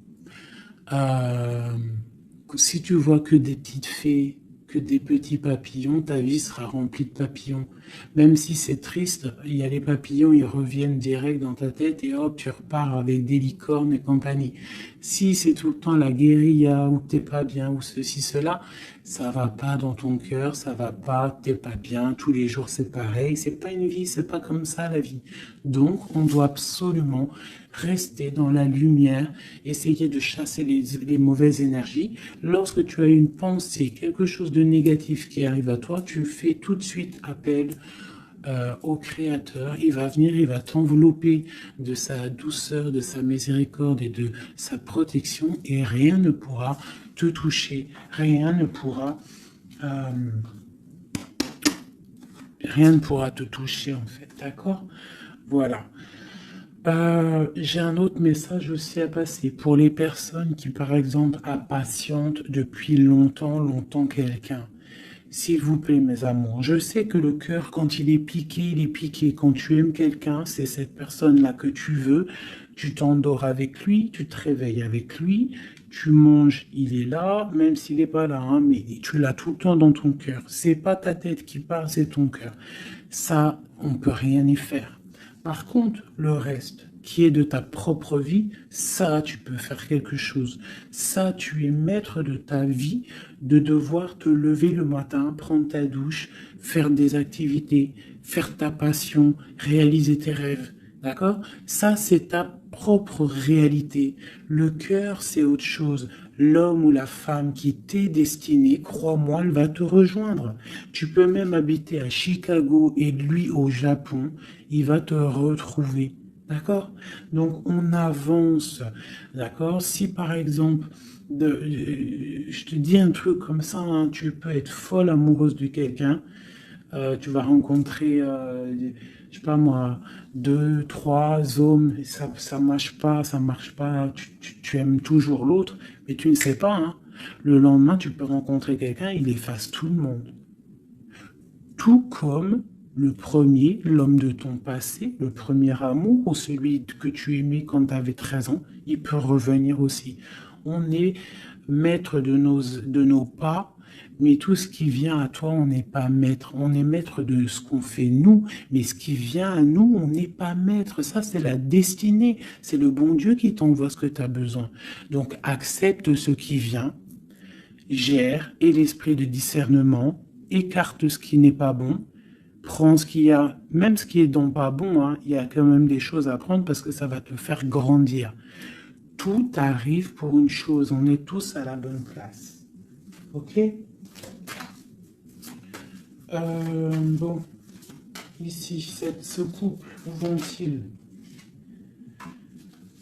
Si tu vois que des petites fées, que des petits papillons, ta vie sera remplie de papillons. Même si c'est triste, il y a les papillons, ils reviennent direct dans ta tête et hop, tu repars avec des licornes et compagnie. Si c'est tout le temps la guérilla, ou t'es pas bien, ou ceci, cela, ça va pas dans ton cœur, ça va pas, t'es pas bien, tous les jours c'est pareil, c'est pas une vie, c'est pas comme ça la vie. Donc, on doit absolument rester dans la lumière, essayer de chasser les mauvaises énergies. Lorsque tu as une pensée, quelque chose de négatif qui arrive à toi, tu fais tout de suite appel au Créateur. Il va venir, il va t'envelopper de sa douceur, de sa miséricorde et de sa protection, et rien ne pourra te toucher, rien ne pourra te toucher en fait, d'accord? Voilà. J'ai un autre message aussi à passer pour les personnes qui, par exemple, impatientent depuis longtemps quelqu'un. S'il vous plaît, mes amours, je sais que le cœur, quand il est piqué, il est piqué. Quand tu aimes quelqu'un, c'est cette personne-là que tu veux. Tu t'endors avec lui, tu te réveilles avec lui, tu manges, il est là, même s'il n'est pas là, hein, mais tu l'as tout le temps dans ton cœur. C'est pas ta tête qui parle, c'est ton cœur. Ça, on peut rien y faire. Par contre, le reste, qui est de ta propre vie, ça, tu peux faire quelque chose. Ça, tu es maître de ta vie, de devoir te lever le matin, prendre ta douche, faire des activités, faire ta passion, réaliser tes rêves. D'accord? Ça, c'est ta propre réalité. Le cœur, c'est autre chose. L'homme ou la femme qui t'est destiné, crois-moi, elle va te rejoindre. Tu peux même habiter à Chicago et lui au Japon, il va te retrouver. D'accord? Donc, on avance. D'accord? Si, par exemple, je te dis un truc comme ça, hein, tu peux être folle amoureuse de quelqu'un, tu vas rencontrer, je sais pas moi, 2, 3 hommes, et ça marche pas, tu aimes toujours l'autre, mais tu ne sais pas, hein. Le lendemain, tu peux rencontrer quelqu'un, il efface tout le monde. Tout comme le premier, l'homme de ton passé, le premier amour, ou celui que tu aimais quand tu avais 13 ans, il peut revenir aussi. On est maître de nos pas, mais tout ce qui vient à toi, on n'est pas maître. On est maître de ce qu'on fait nous, mais ce qui vient à nous, on n'est pas maître. Ça, c'est la destinée. C'est le bon Dieu qui t'envoie ce que tu as besoin. Donc, accepte ce qui vient, gère, et l'esprit de discernement, écarte ce qui n'est pas bon, prends ce qu'il y a, même ce qui est donc pas bon, hein, il y a quand même des choses à prendre parce que ça va te faire grandir. Tout arrive pour une chose, on est tous à la bonne place. Ok? Bon, ici, ce couple, où vont-ils?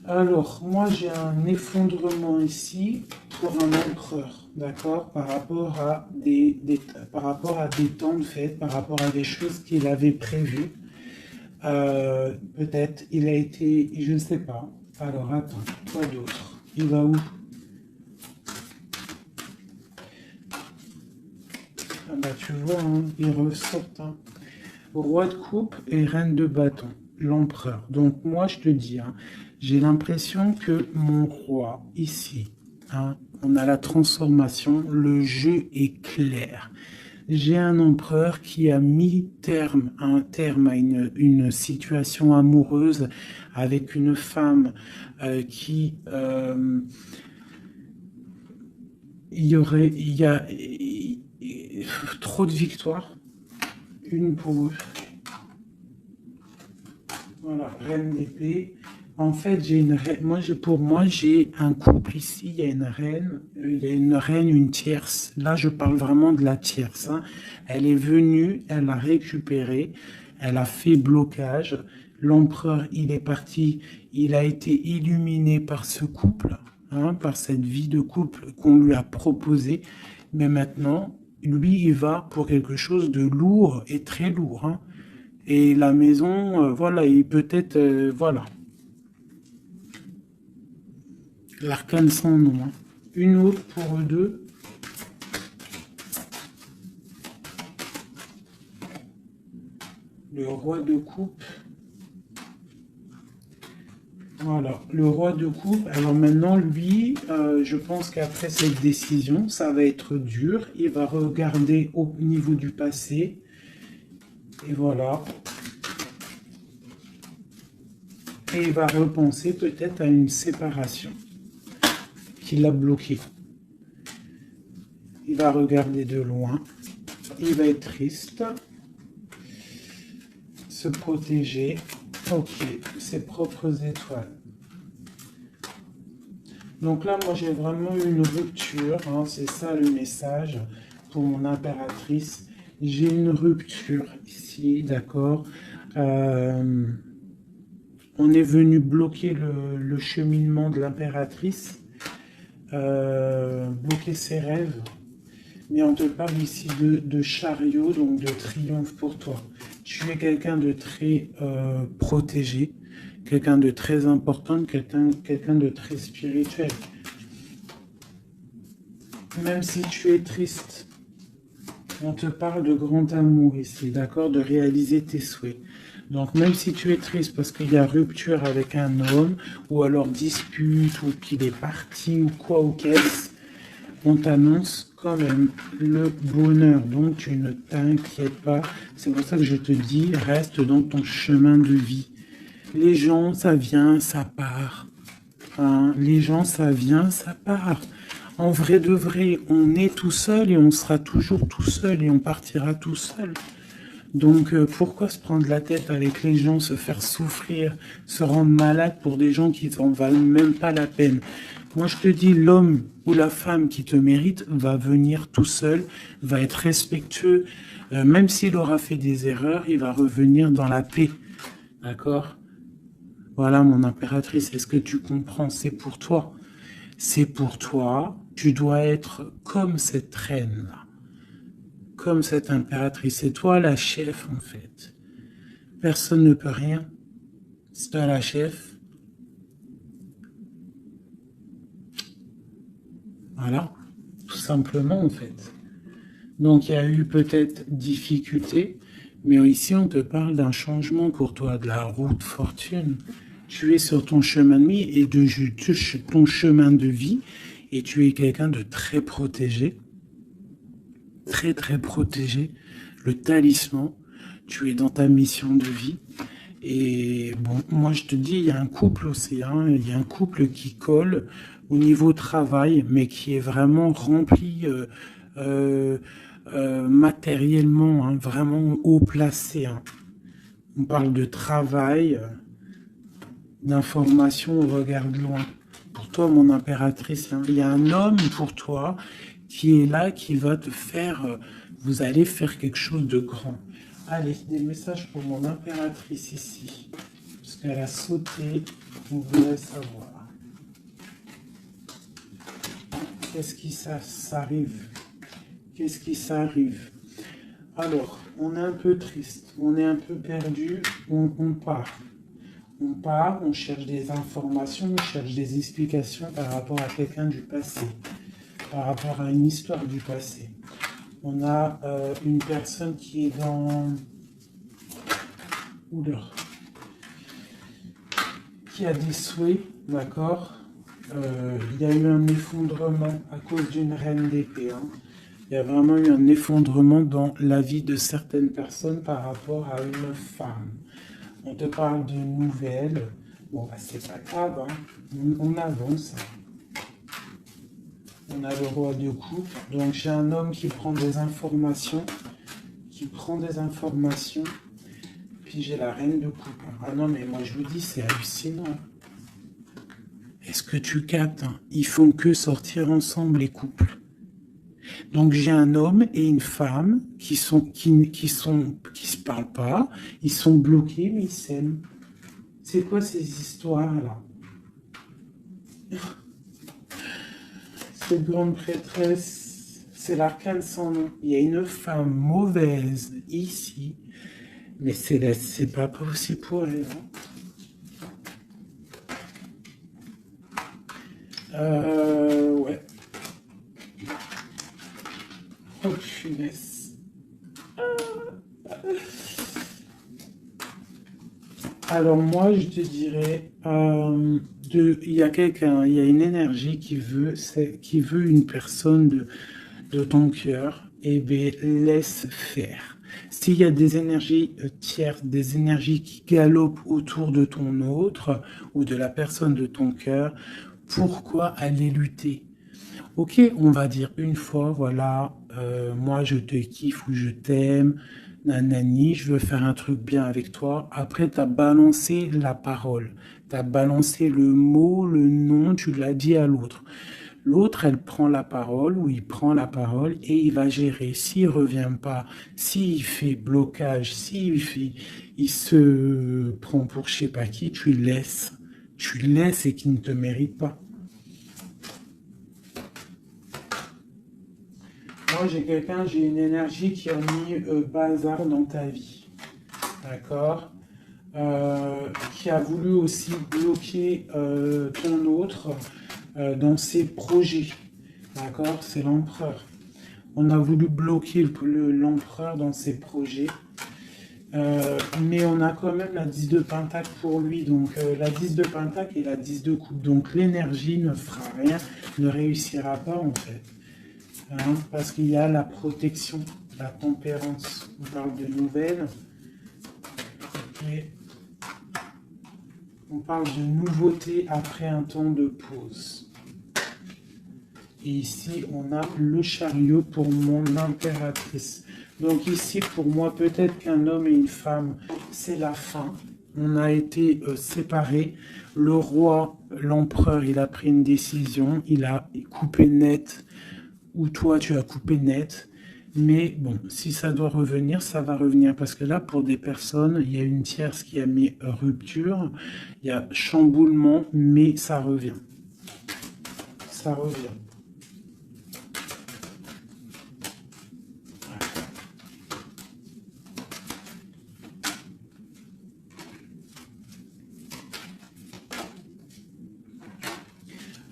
Alors, moi j'ai un effondrement ici pour un empereur, d'accord, par rapport à par rapport à des temps de fête, par rapport à des choses qu'il avait prévues. Peut-être il a été, je ne sais pas. Alors attends, quoi d'autre? Il va où? Ah bah tu vois, hein, il ressort. Hein. Roi de coupe et reine de bâton, l'empereur. Donc moi je te dis, hein, j'ai l'impression que mon roi ici, hein, on a la transformation, le jeu est clair. J'ai un empereur qui a mis un terme à une situation amoureuse avec une femme qui il y a trop de victoires, une pour eux. Voilà, reine d'épée. En fait, pour moi, j'ai un couple ici, il y a une reine, une tierce. Là, je parle vraiment de la tierce. Hein. Elle est venue, elle a récupéré, elle a fait blocage. L'empereur, il est parti, il a été illuminé par ce couple, hein, par cette vie de couple qu'on lui a proposée. Mais maintenant, lui, il va pour quelque chose de lourd et très lourd. Hein. Et la maison, voilà, il peut-être, voilà. L'arcane sans nom. Hein. Une autre pour eux deux. Le roi de coupe. Voilà, le roi de coupe. Alors maintenant, lui, je pense qu'après cette décision, ça va être dur. Il va regarder au niveau du passé. Et voilà. Et il va repenser peut-être à une séparation qui l'a bloqué. Il va regarder de loin. Il va être triste. Se protéger. Ok, ses propres étoiles. Donc là, moi, j'ai vraiment une rupture. Hein, c'est ça le message pour mon impératrice. J'ai une rupture ici, d'accord. On est venu bloquer le cheminement de l'impératrice, bloquer ses rêves. Mais on te parle ici de chariot, donc de triomphe pour toi. Tu es quelqu'un de très protégé, quelqu'un de très important, quelqu'un de très spirituel. Même si tu es triste, on te parle de grand amour ici, d'accord, de réaliser tes souhaits. Donc même si tu es triste parce qu'il y a rupture avec un homme, ou alors dispute, ou qu'il est parti, ou quoi, ou qu'est-ce, on t'annonce quand même le bonheur. Donc tu ne t'inquiètes pas. C'est pour ça que je te dis, reste dans ton chemin de vie. Les gens, ça vient, ça part. Hein, les gens, ça vient, ça part. En vrai de vrai, on est tout seul et on sera toujours tout seul et on partira tout seul. Donc pourquoi se prendre la tête avec les gens, se faire souffrir, se rendre malade pour des gens qui n'en valent même pas la peine? Moi je te dis, l'homme ou la femme qui te mérite va venir tout seul, va être respectueux, même s'il aura fait des erreurs, il va revenir dans la paix. D'accord? Voilà mon impératrice, est-ce que tu comprends? C'est pour toi. C'est pour toi. Tu dois être comme cette reine-là. Comme cette impératrice. C'est toi la chef, en fait. Personne ne peut rien. C'est toi la chef. Voilà. Tout simplement, en fait. Donc, il y a eu peut-être difficulté, Mais ici, on te parle d'un changement pour toi, de la route fortune. Tu es sur ton chemin de vie et ton chemin de vie, et tu es quelqu'un de très protégé, très très protégé. Le talisman, tu es dans ta mission de vie. Et bon, moi je te dis, il y a un couple aussi, hein, il y a un couple qui colle au niveau travail, mais qui est vraiment rempli euh, matériellement, hein, vraiment haut placé. Hein. On parle de travail, d'information, on regarde loin. Pour toi, mon impératrice, hein, il y a un homme pour toi qui est là, qui va te faire, vous allez faire quelque chose de grand. Allez, des messages pour mon impératrice ici, parce qu'elle a sauté, on voudrait savoir. Qu'est-ce qui s'arrive? Qu'est-ce qui s'arrive? Alors, on est un peu triste, on est un peu perdu, on part. On part, on cherche des informations, on cherche des explications par rapport à quelqu'un du passé, par rapport à une histoire du passé. On a une personne qui est dans... Oula. Qui a des souhaits, d'accord. Il y a eu un effondrement à cause d'une reine d'épée. Hein. Il y a vraiment eu un effondrement dans la vie de certaines personnes par rapport à une femme. On te parle de nouvelles. Bon, bah, c'est pas grave, hein. On avance. On a le roi de coupe. Donc, j'ai un homme qui prend des informations. Puis, j'ai la reine de coupe. Ah non, mais moi, je vous dis, c'est hallucinant. Est-ce que tu captes, hein? Ils font que sortir ensemble, les couples. Donc j'ai un homme et une femme qui se parlent pas, ils sont bloqués mais ils s'aiment. C'est quoi ces histoires là? Cette grande prêtresse, c'est l'arcane sans nom. Il y a une femme mauvaise ici, mais c'est pas possible pour elle. Ouais. Oh, finesse. Alors moi, je te dirais, il y a quelqu'un, il y a une énergie qui veut une personne de ton cœur, et bien laisse faire. S'il y a des énergies tierces, des énergies qui galopent autour de ton autre ou de la personne de ton cœur, pourquoi aller lutter? Ok, on va dire une fois, voilà, moi je te kiffe ou je t'aime, nanani, je veux faire un truc bien avec toi. Après, tu as balancé la parole, tu as balancé le mot, le nom, tu l'as dit à l'autre. L'autre, elle prend la parole ou il prend la parole et il va gérer. S'il revient pas, s'il fait blocage, il se prend pour je sais pas qui, tu laisses. Tu laisses et qu'il ne te mérite pas. Moi, j'ai une énergie qui a mis bazar dans ta vie. D'accord, qui a voulu aussi bloquer ton autre dans ses projets. D'accord, c'est l'empereur. On a voulu bloquer l'empereur dans ses projets. Mais on a quand même la 10 de pentacle pour lui. Donc la 10 de pentacle et la 10 de coupe. Donc l'énergie ne fera rien, ne réussira pas en fait. Hein, parce qu'il y a la protection, la tempérance. On parle de nouvelles. Et on parle de nouveauté après un temps de pause. Et ici, on a le chariot pour mon impératrice. Donc ici, pour moi, peut-être qu'un homme et une femme, c'est la fin. On a été séparés. Le roi, l'empereur, il a pris une décision. Il a coupé net. Ou toi, tu as coupé net. Mais bon, si ça doit revenir, ça va revenir. Parce que là, pour des personnes, il y a une tierce qui a mis rupture. Il y a chamboulement, mais ça revient. Ça revient.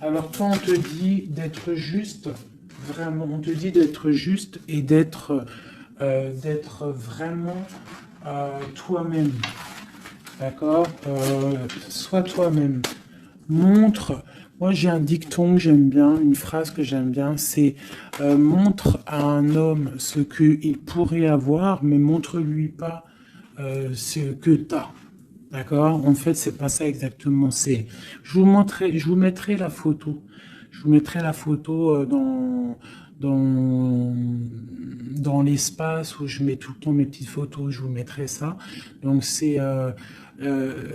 Alors toi, on te dit d'être juste, vraiment, on te dit d'être juste et d'être vraiment toi-même. D'accord? Sois toi-même. Montre. Moi, j'ai un dicton que j'aime bien, une phrase que j'aime bien, c'est montre à un homme ce qu'il pourrait avoir, mais montre-lui pas ce que tu as. D'accord? En fait, c'est pas ça exactement. Je vous mettrai la photo. Je vous mettrai la photo dans, dans l'espace où je mets tout le temps mes petites photos. Je vous mettrai ça. Donc,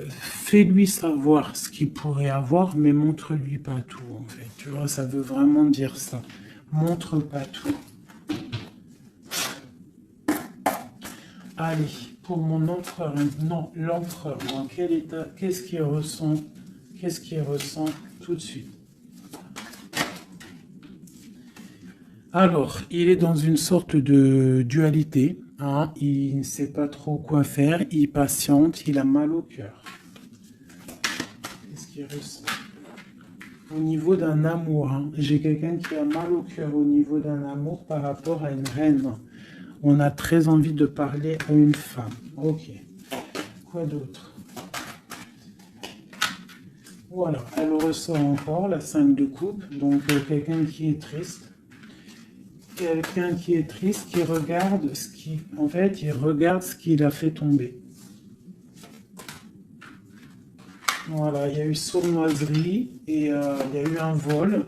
fais-lui savoir ce qu'il pourrait avoir, mais montre-lui pas tout, en fait. Tu vois, ça veut vraiment dire ça. Montre pas tout. Allez, pour mon empereur, non, l'empereur, dans quel état, qu'est-ce qu'il ressent tout de suite? Alors, il est dans une sorte de dualité, hein, il ne sait pas trop quoi faire, il patiente, il a mal au cœur. Qu'est-ce qu'il ressent? Au niveau d'un amour, hein, j'ai quelqu'un qui a mal au cœur au niveau d'un amour par rapport à une reine. On a très envie de parler à une femme. Ok. Quoi d'autre? Voilà, elle ressort encore la 5 de coupe. Donc quelqu'un qui est triste. Quelqu'un qui est triste, qui regarde ce qui... En fait, il regarde ce qu'il a fait tomber. Voilà, il y a eu sournoiserie et il y a eu un vol.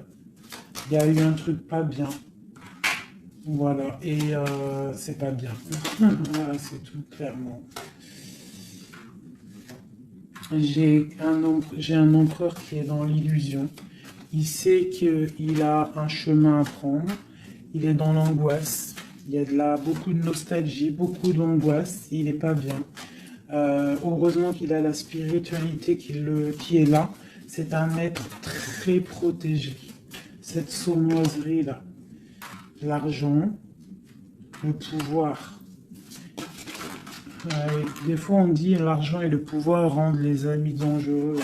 Il y a eu un truc pas bien. Voilà, et c'est pas bien. Voilà, c'est tout clairement. J'ai un empereur qui est dans l'illusion. Il sait qu'il a un chemin à prendre. Il est dans l'angoisse. Il y a beaucoup de nostalgie, beaucoup d'angoisse. Il n'est pas bien. Heureusement qu'il a la spiritualité qui est là. C'est un être très protégé. Cette sournoiserie-là. L'argent, le pouvoir. Des fois, on dit l'argent et le pouvoir rendent les amis dangereux.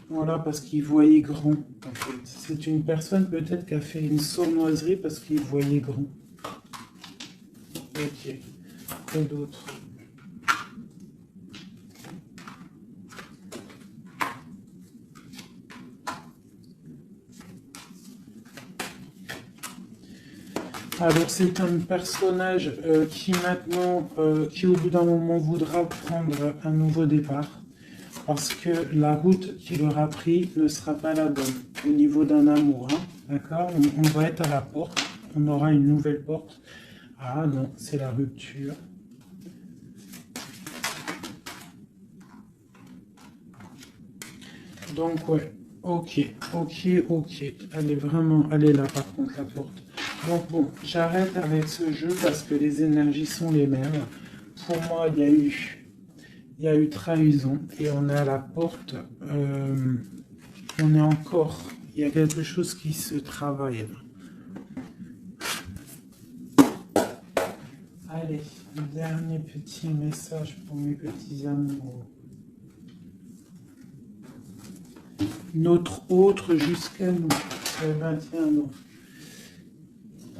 Voilà, parce qu'il voyait grand. En fait. C'est une personne peut-être qui a fait une sournoiserie parce qu'il voyait grand. Ok. Quoi d'autre? Alors c'est un personnage qui maintenant, qui au bout d'un moment voudra prendre un nouveau départ parce que la route qu'il aura pris ne sera pas la bonne au niveau d'un amour. Hein, d'accord? On va être à la porte, on aura une nouvelle porte. Ah non, c'est la rupture. Donc ouais, ok. Elle est là par contre la porte. Donc bon, j'arrête avec ce jeu parce que les énergies sont les mêmes. Pour moi, il y a eu trahison et on est à la porte. On est encore, il y a quelque chose qui se travaille. Allez, dernier petit message pour mes petits amoureux. Notre autre jusqu'à nous. Eh ben tiens donc.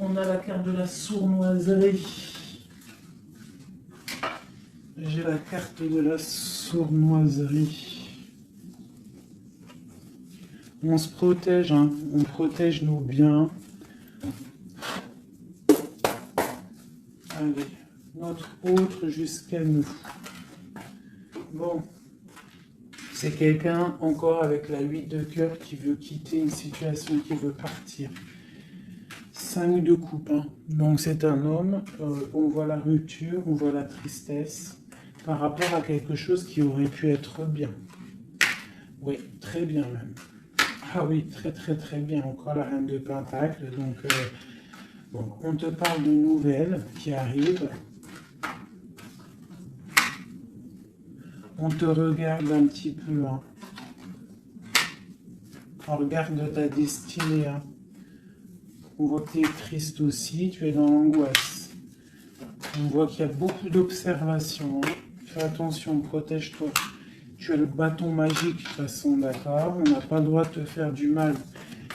On a la carte de la sournoiserie. J'ai la carte de la sournoiserie. On se protège, hein. On protège nos biens. Allez, notre autre jusqu'à nous. Bon, c'est quelqu'un encore avec la 8 de cœur qui veut quitter une situation, qui veut partir. 5 de coupe, hein. Donc c'est un homme, on voit la rupture, on voit la tristesse par rapport à quelque chose qui aurait pu être bien. Oui, très bien même. Ah oui, très bien. Encore la reine de Pentacle. Donc, bon, on te parle de nouvelles qui arrivent. On te regarde un petit peu. Hein. On regarde ta destinée. Hein. On voit que tu es triste aussi, tu es dans l'angoisse. On voit qu'il y a beaucoup d'observations. Hein. Fais attention, protège-toi. Tu as le bâton magique de toute façon, d'accord? On n'a pas le droit de te faire du mal.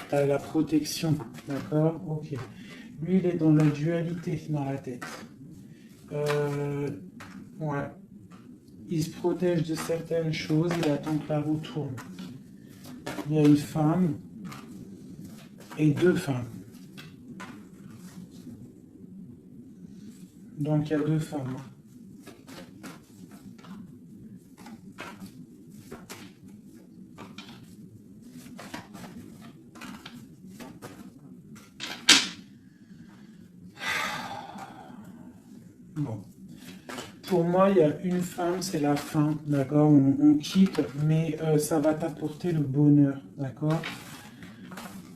Tu as la protection, d'accord? Ok. Lui, il est dans la dualité dans la tête. Ouais. Il se protège de certaines choses, il attend que la roue tourne. Il y a une femme et deux femmes. Donc il y a deux femmes. Bon. Pour moi, il y a une femme, c'est la fin, d'accord? On quitte, mais ça va t'apporter le bonheur, d'accord?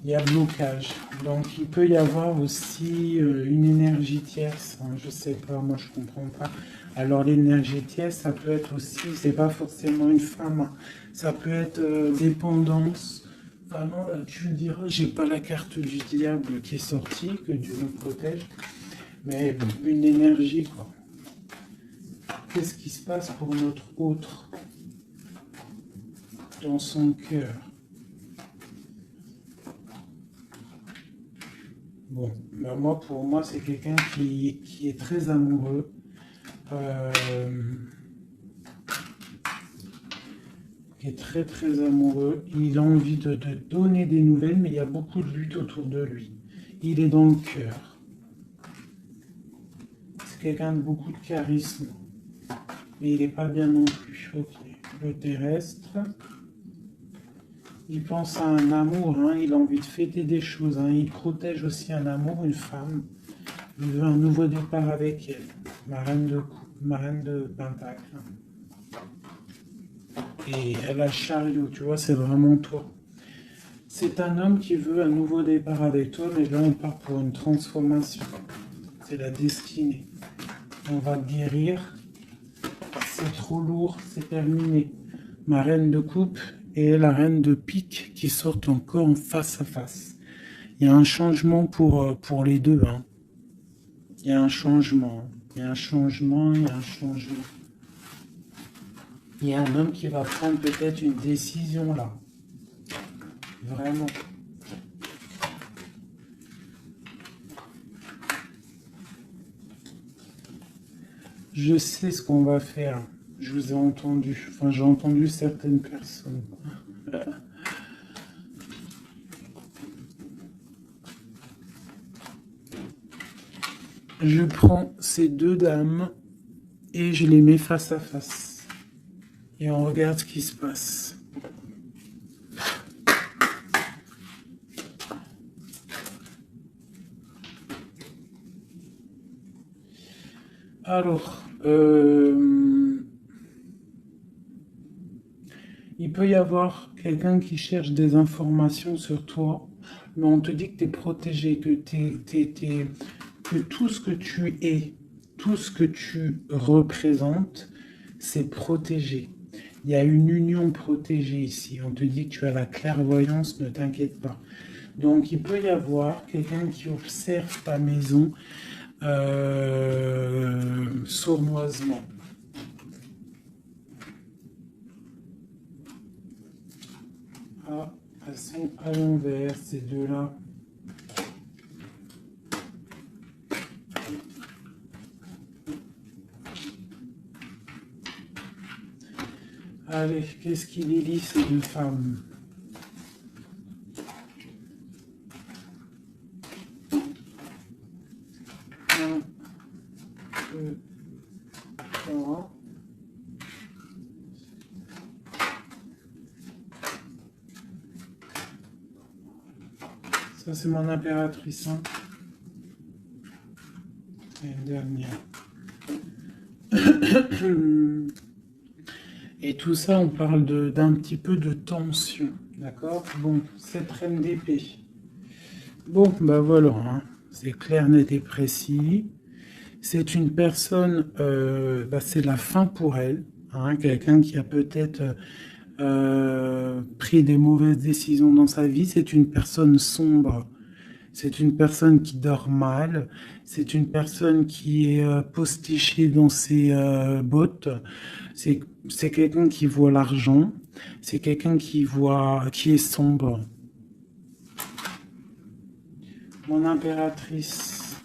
Il y a blocage. Donc, il peut y avoir aussi une énergie tierce. Hein, je sais pas, moi, je comprends pas. Alors, l'énergie tierce, ça peut être aussi, c'est pas forcément une femme. Hein, ça peut être dépendance. Vraiment, là, tu me diras, j'ai pas la carte du diable qui est sortie, que Dieu nous protège. Mais bon, une énergie, quoi. Qu'est-ce qui se passe pour notre autre dans son cœur? Bon, ben moi, pour moi, c'est quelqu'un qui est très amoureux. Qui est très très amoureux. Il a envie de donner des nouvelles, mais il y a beaucoup de lutte autour de lui. Il est dans le cœur. C'est quelqu'un de beaucoup de charisme. Mais il n'est pas bien non plus. Ok. Le terrestre. Il pense à un amour, hein. Il a envie de fêter des choses. Hein. Il protège aussi un amour, une femme. Il veut un nouveau départ avec elle. Ma reine de coupe, ma reine de pentacle. Et elle a le chariot, tu vois, c'est vraiment toi. C'est un homme qui veut un nouveau départ avec toi, mais là on part pour une transformation. C'est la destinée. On va guérir. C'est trop lourd, c'est terminé. Ma reine de coupe et la reine de pique qui sortent encore en face à face. Il y a un changement pour les deux. Hein. Il y a un changement. Il y a un changement, il y a un changement. Il y a un homme qui va prendre peut-être une décision là. Vraiment. Je sais ce qu'on va faire. Je vous ai entendu. Enfin, j'ai entendu certaines personnes. Je prends ces deux dames et je les mets face à face. Et on regarde ce qui se passe. Alors, il peut y avoir quelqu'un qui cherche des informations sur toi, mais on te dit que tu es protégé, que tout ce que tu es, tout ce que tu représentes, c'est protégé. Il y a une union protégée ici. On te dit que tu as la clairvoyance, ne t'inquiète pas. Donc, il peut y avoir quelqu'un qui observe ta maison sournoisement. Ah, elles sont à l'envers, ces deux-là. Allez, qu'est-ce qui les lie, ces deux femmes? Un, deux, trois. Ça, c'est mon impératrice. Hein. Et une dernière. Et tout ça, on parle d'un petit peu de tension. D'accord? Bon, cette reine d'épée. Bon, bah voilà. Hein. C'est clair, net et précis. C'est une personne, c'est la fin pour elle. Hein, quelqu'un qui a peut-être pris des mauvaises décisions dans sa vie. C'est une personne sombre. C'est une personne qui dort mal. C'est une personne qui est postichée dans ses bottes. C'est quelqu'un qui voit l'argent. C'est quelqu'un qui est sombre. Mon impératrice.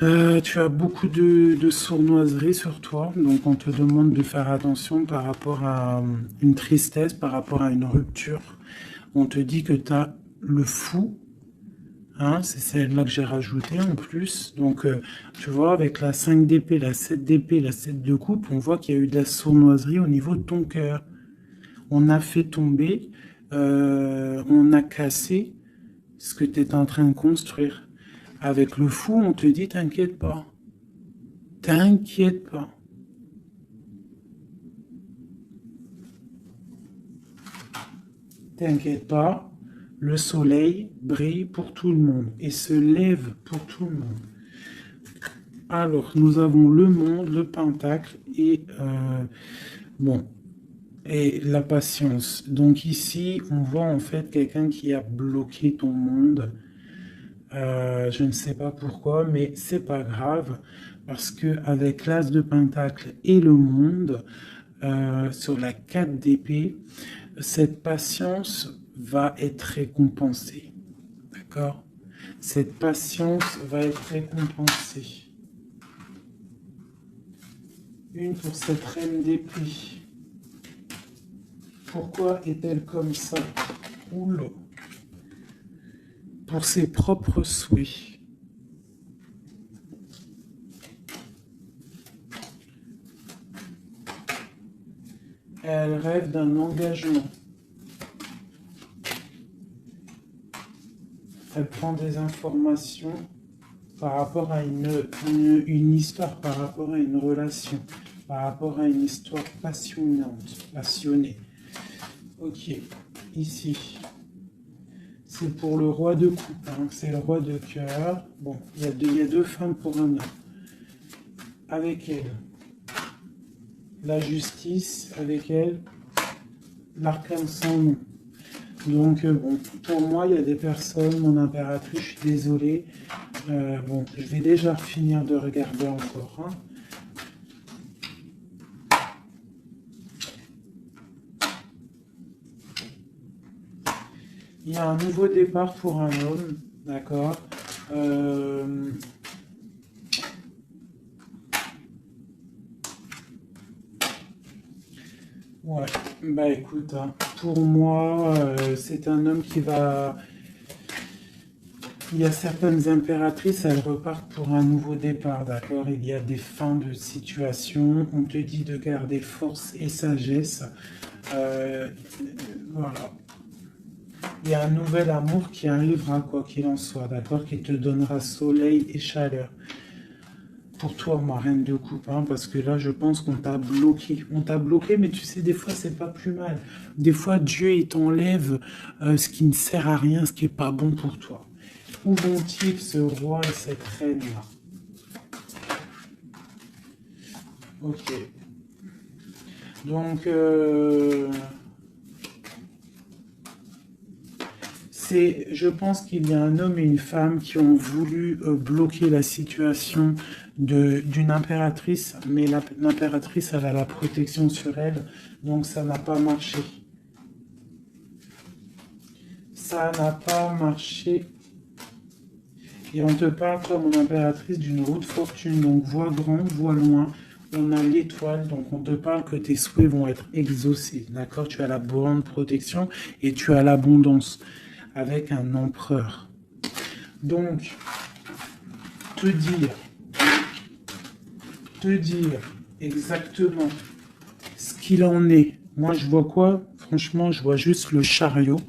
Tu as beaucoup de sournoiserie sur toi, donc on te demande de faire attention par rapport à une tristesse, par rapport à une rupture. On te dit que tu as le fou, hein, c'est celle-là que j'ai rajouté en plus. Donc, tu vois, avec la 5 d'épée, la 7 d'épée, la 7 de coupe, on voit qu'il y a eu de la sournoiserie au niveau de ton cœur. On a fait tomber, on a cassé ce que tu es en train de construire. Avec le fou, on te dit, t'inquiète pas. T'inquiète pas. T'inquiète pas. Le soleil brille pour tout le monde et se lève pour tout le monde. Alors, nous avons le monde, le pentacle et bon, et la patience. Donc ici, on voit en fait quelqu'un qui a bloqué ton monde. Je ne sais pas pourquoi, mais c'est pas grave parce que avec l'as de pentacle et le monde sur la 4 d'épée, cette patience va être récompensée. D'accord? Cette patience va être récompensée. Une pour cette reine d'épée. Pourquoi est-elle comme ça? Oula. Pour ses propres souhaits. Elle rêve d'un engagement. Elle prend des informations par rapport à une histoire, par rapport à une relation, par rapport à une histoire passionnante, passionnée. Ok, ici, c'est pour le roi de coupe, hein. C'est le roi de cœur. Bon, il y a deux femmes pour un homme. Avec elle, la justice, avec elle, l'arcane sans nom. Donc, bon, pour moi, il y a des personnes, mon impératrice, je suis désolé. Bon, je vais déjà finir de regarder encore. Hein. Il y a un nouveau départ pour un homme, d'accord. Ouais, bah écoute, hein, pour moi, c'est un homme qui va... Il y a certaines impératrices, elles repartent pour un nouveau départ, d'accord? Il y a des fins de situation, on te dit de garder force et sagesse. Voilà. Il y a un nouvel amour qui arrivera, quoi qu'il en soit, d'accord? Qui te donnera soleil et chaleur. Pour toi, ma reine de coupe, hein, parce que là, je pense qu'on t'a bloqué. On t'a bloqué, mais tu sais, des fois, c'est pas plus mal. Des fois, Dieu, il t'enlève ce qui ne sert à rien, ce qui est pas bon pour toi. Où vont-ils, ce roi et cette reine-là? Ok. Donc, je pense qu'il y a un homme et une femme qui ont voulu bloquer la situation d'une impératrice, mais l'impératrice, elle a la protection sur elle, donc ça n'a pas marché. Ça n'a pas marché. Et on te parle comme une impératrice d'une roue de fortune, donc vois grand, vois loin. On a l'étoile, donc on te parle que tes souhaits vont être exaucés, d'accord? Tu as la bonne protection et tu as l'abondance avec un empereur. Donc, te dire exactement ce qu'il en est. Moi, je vois quoi? Franchement, je vois juste le chariot,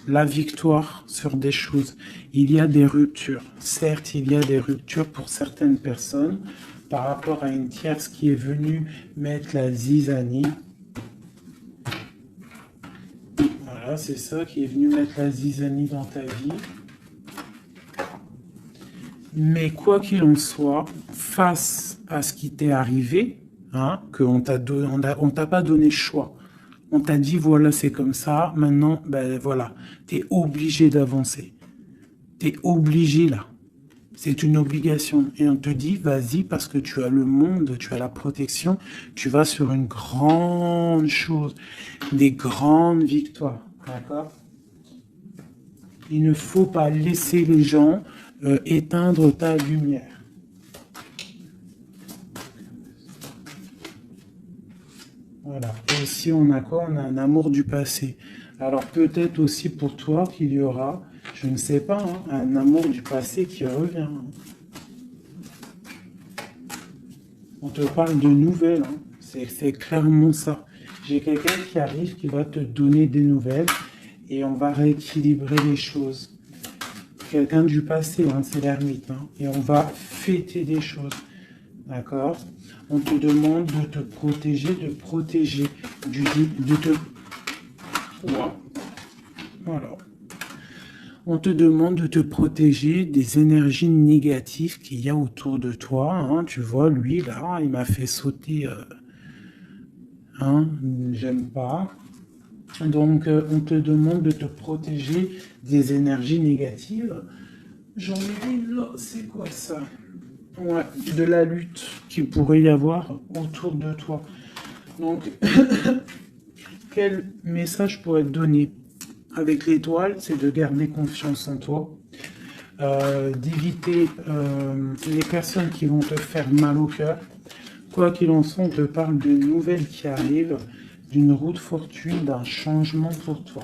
la victoire sur des choses. Il y a des ruptures. Certes, il y a des ruptures pour certaines personnes par rapport à une tierce qui est venue mettre la zizanie. Voilà, c'est ça qui est venu mettre la zizanie dans ta vie. Mais quoi qu'il en soit, face à ce qui t'est arrivé, hein, qu'on t'a pas donné le choix. On t'a dit, voilà, c'est comme ça. Maintenant, ben voilà, t'es obligé d'avancer. T'es obligé là. C'est une obligation. Et on te dit, vas-y, parce que tu as le monde, tu as la protection, tu vas sur une grande chose, des grandes victoires. D'accord? Il ne faut pas laisser les gens éteindre ta lumière. Voilà. Et aussi, on a quoi? On a un amour du passé. Alors, peut-être aussi pour toi qu'il y aura, je ne sais pas, hein, un amour du passé qui revient. On te parle de nouvelles, hein. C'est clairement ça. J'ai quelqu'un qui arrive, qui va te donner des nouvelles et on va rééquilibrer les choses. Quelqu'un du passé, hein, c'est l'ermite, hein, et on va fêter des choses. D'accord? On te demande de te protéger, de te... Voilà. On te demande de te protéger des énergies négatives qu'il y a autour de toi, hein. Tu vois, lui, là, il m'a fait sauter... hein, j'aime pas. Donc, on te demande de te protéger des énergies négatives. J'en ai une là, c'est quoi ça? Ouais, de la lutte qu'il pourrait y avoir autour de toi. Donc, quel message pourrait te donner avec l'étoile? C'est de garder confiance en toi, d'éviter les personnes qui vont te faire mal au cœur. Quoi qu'il en soit, on te parle de nouvelles qui arrivent, d'une route fortune, d'un changement pour toi.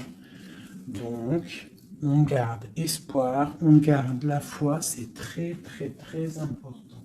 Donc, on garde espoir, on garde la foi, c'est très très très important.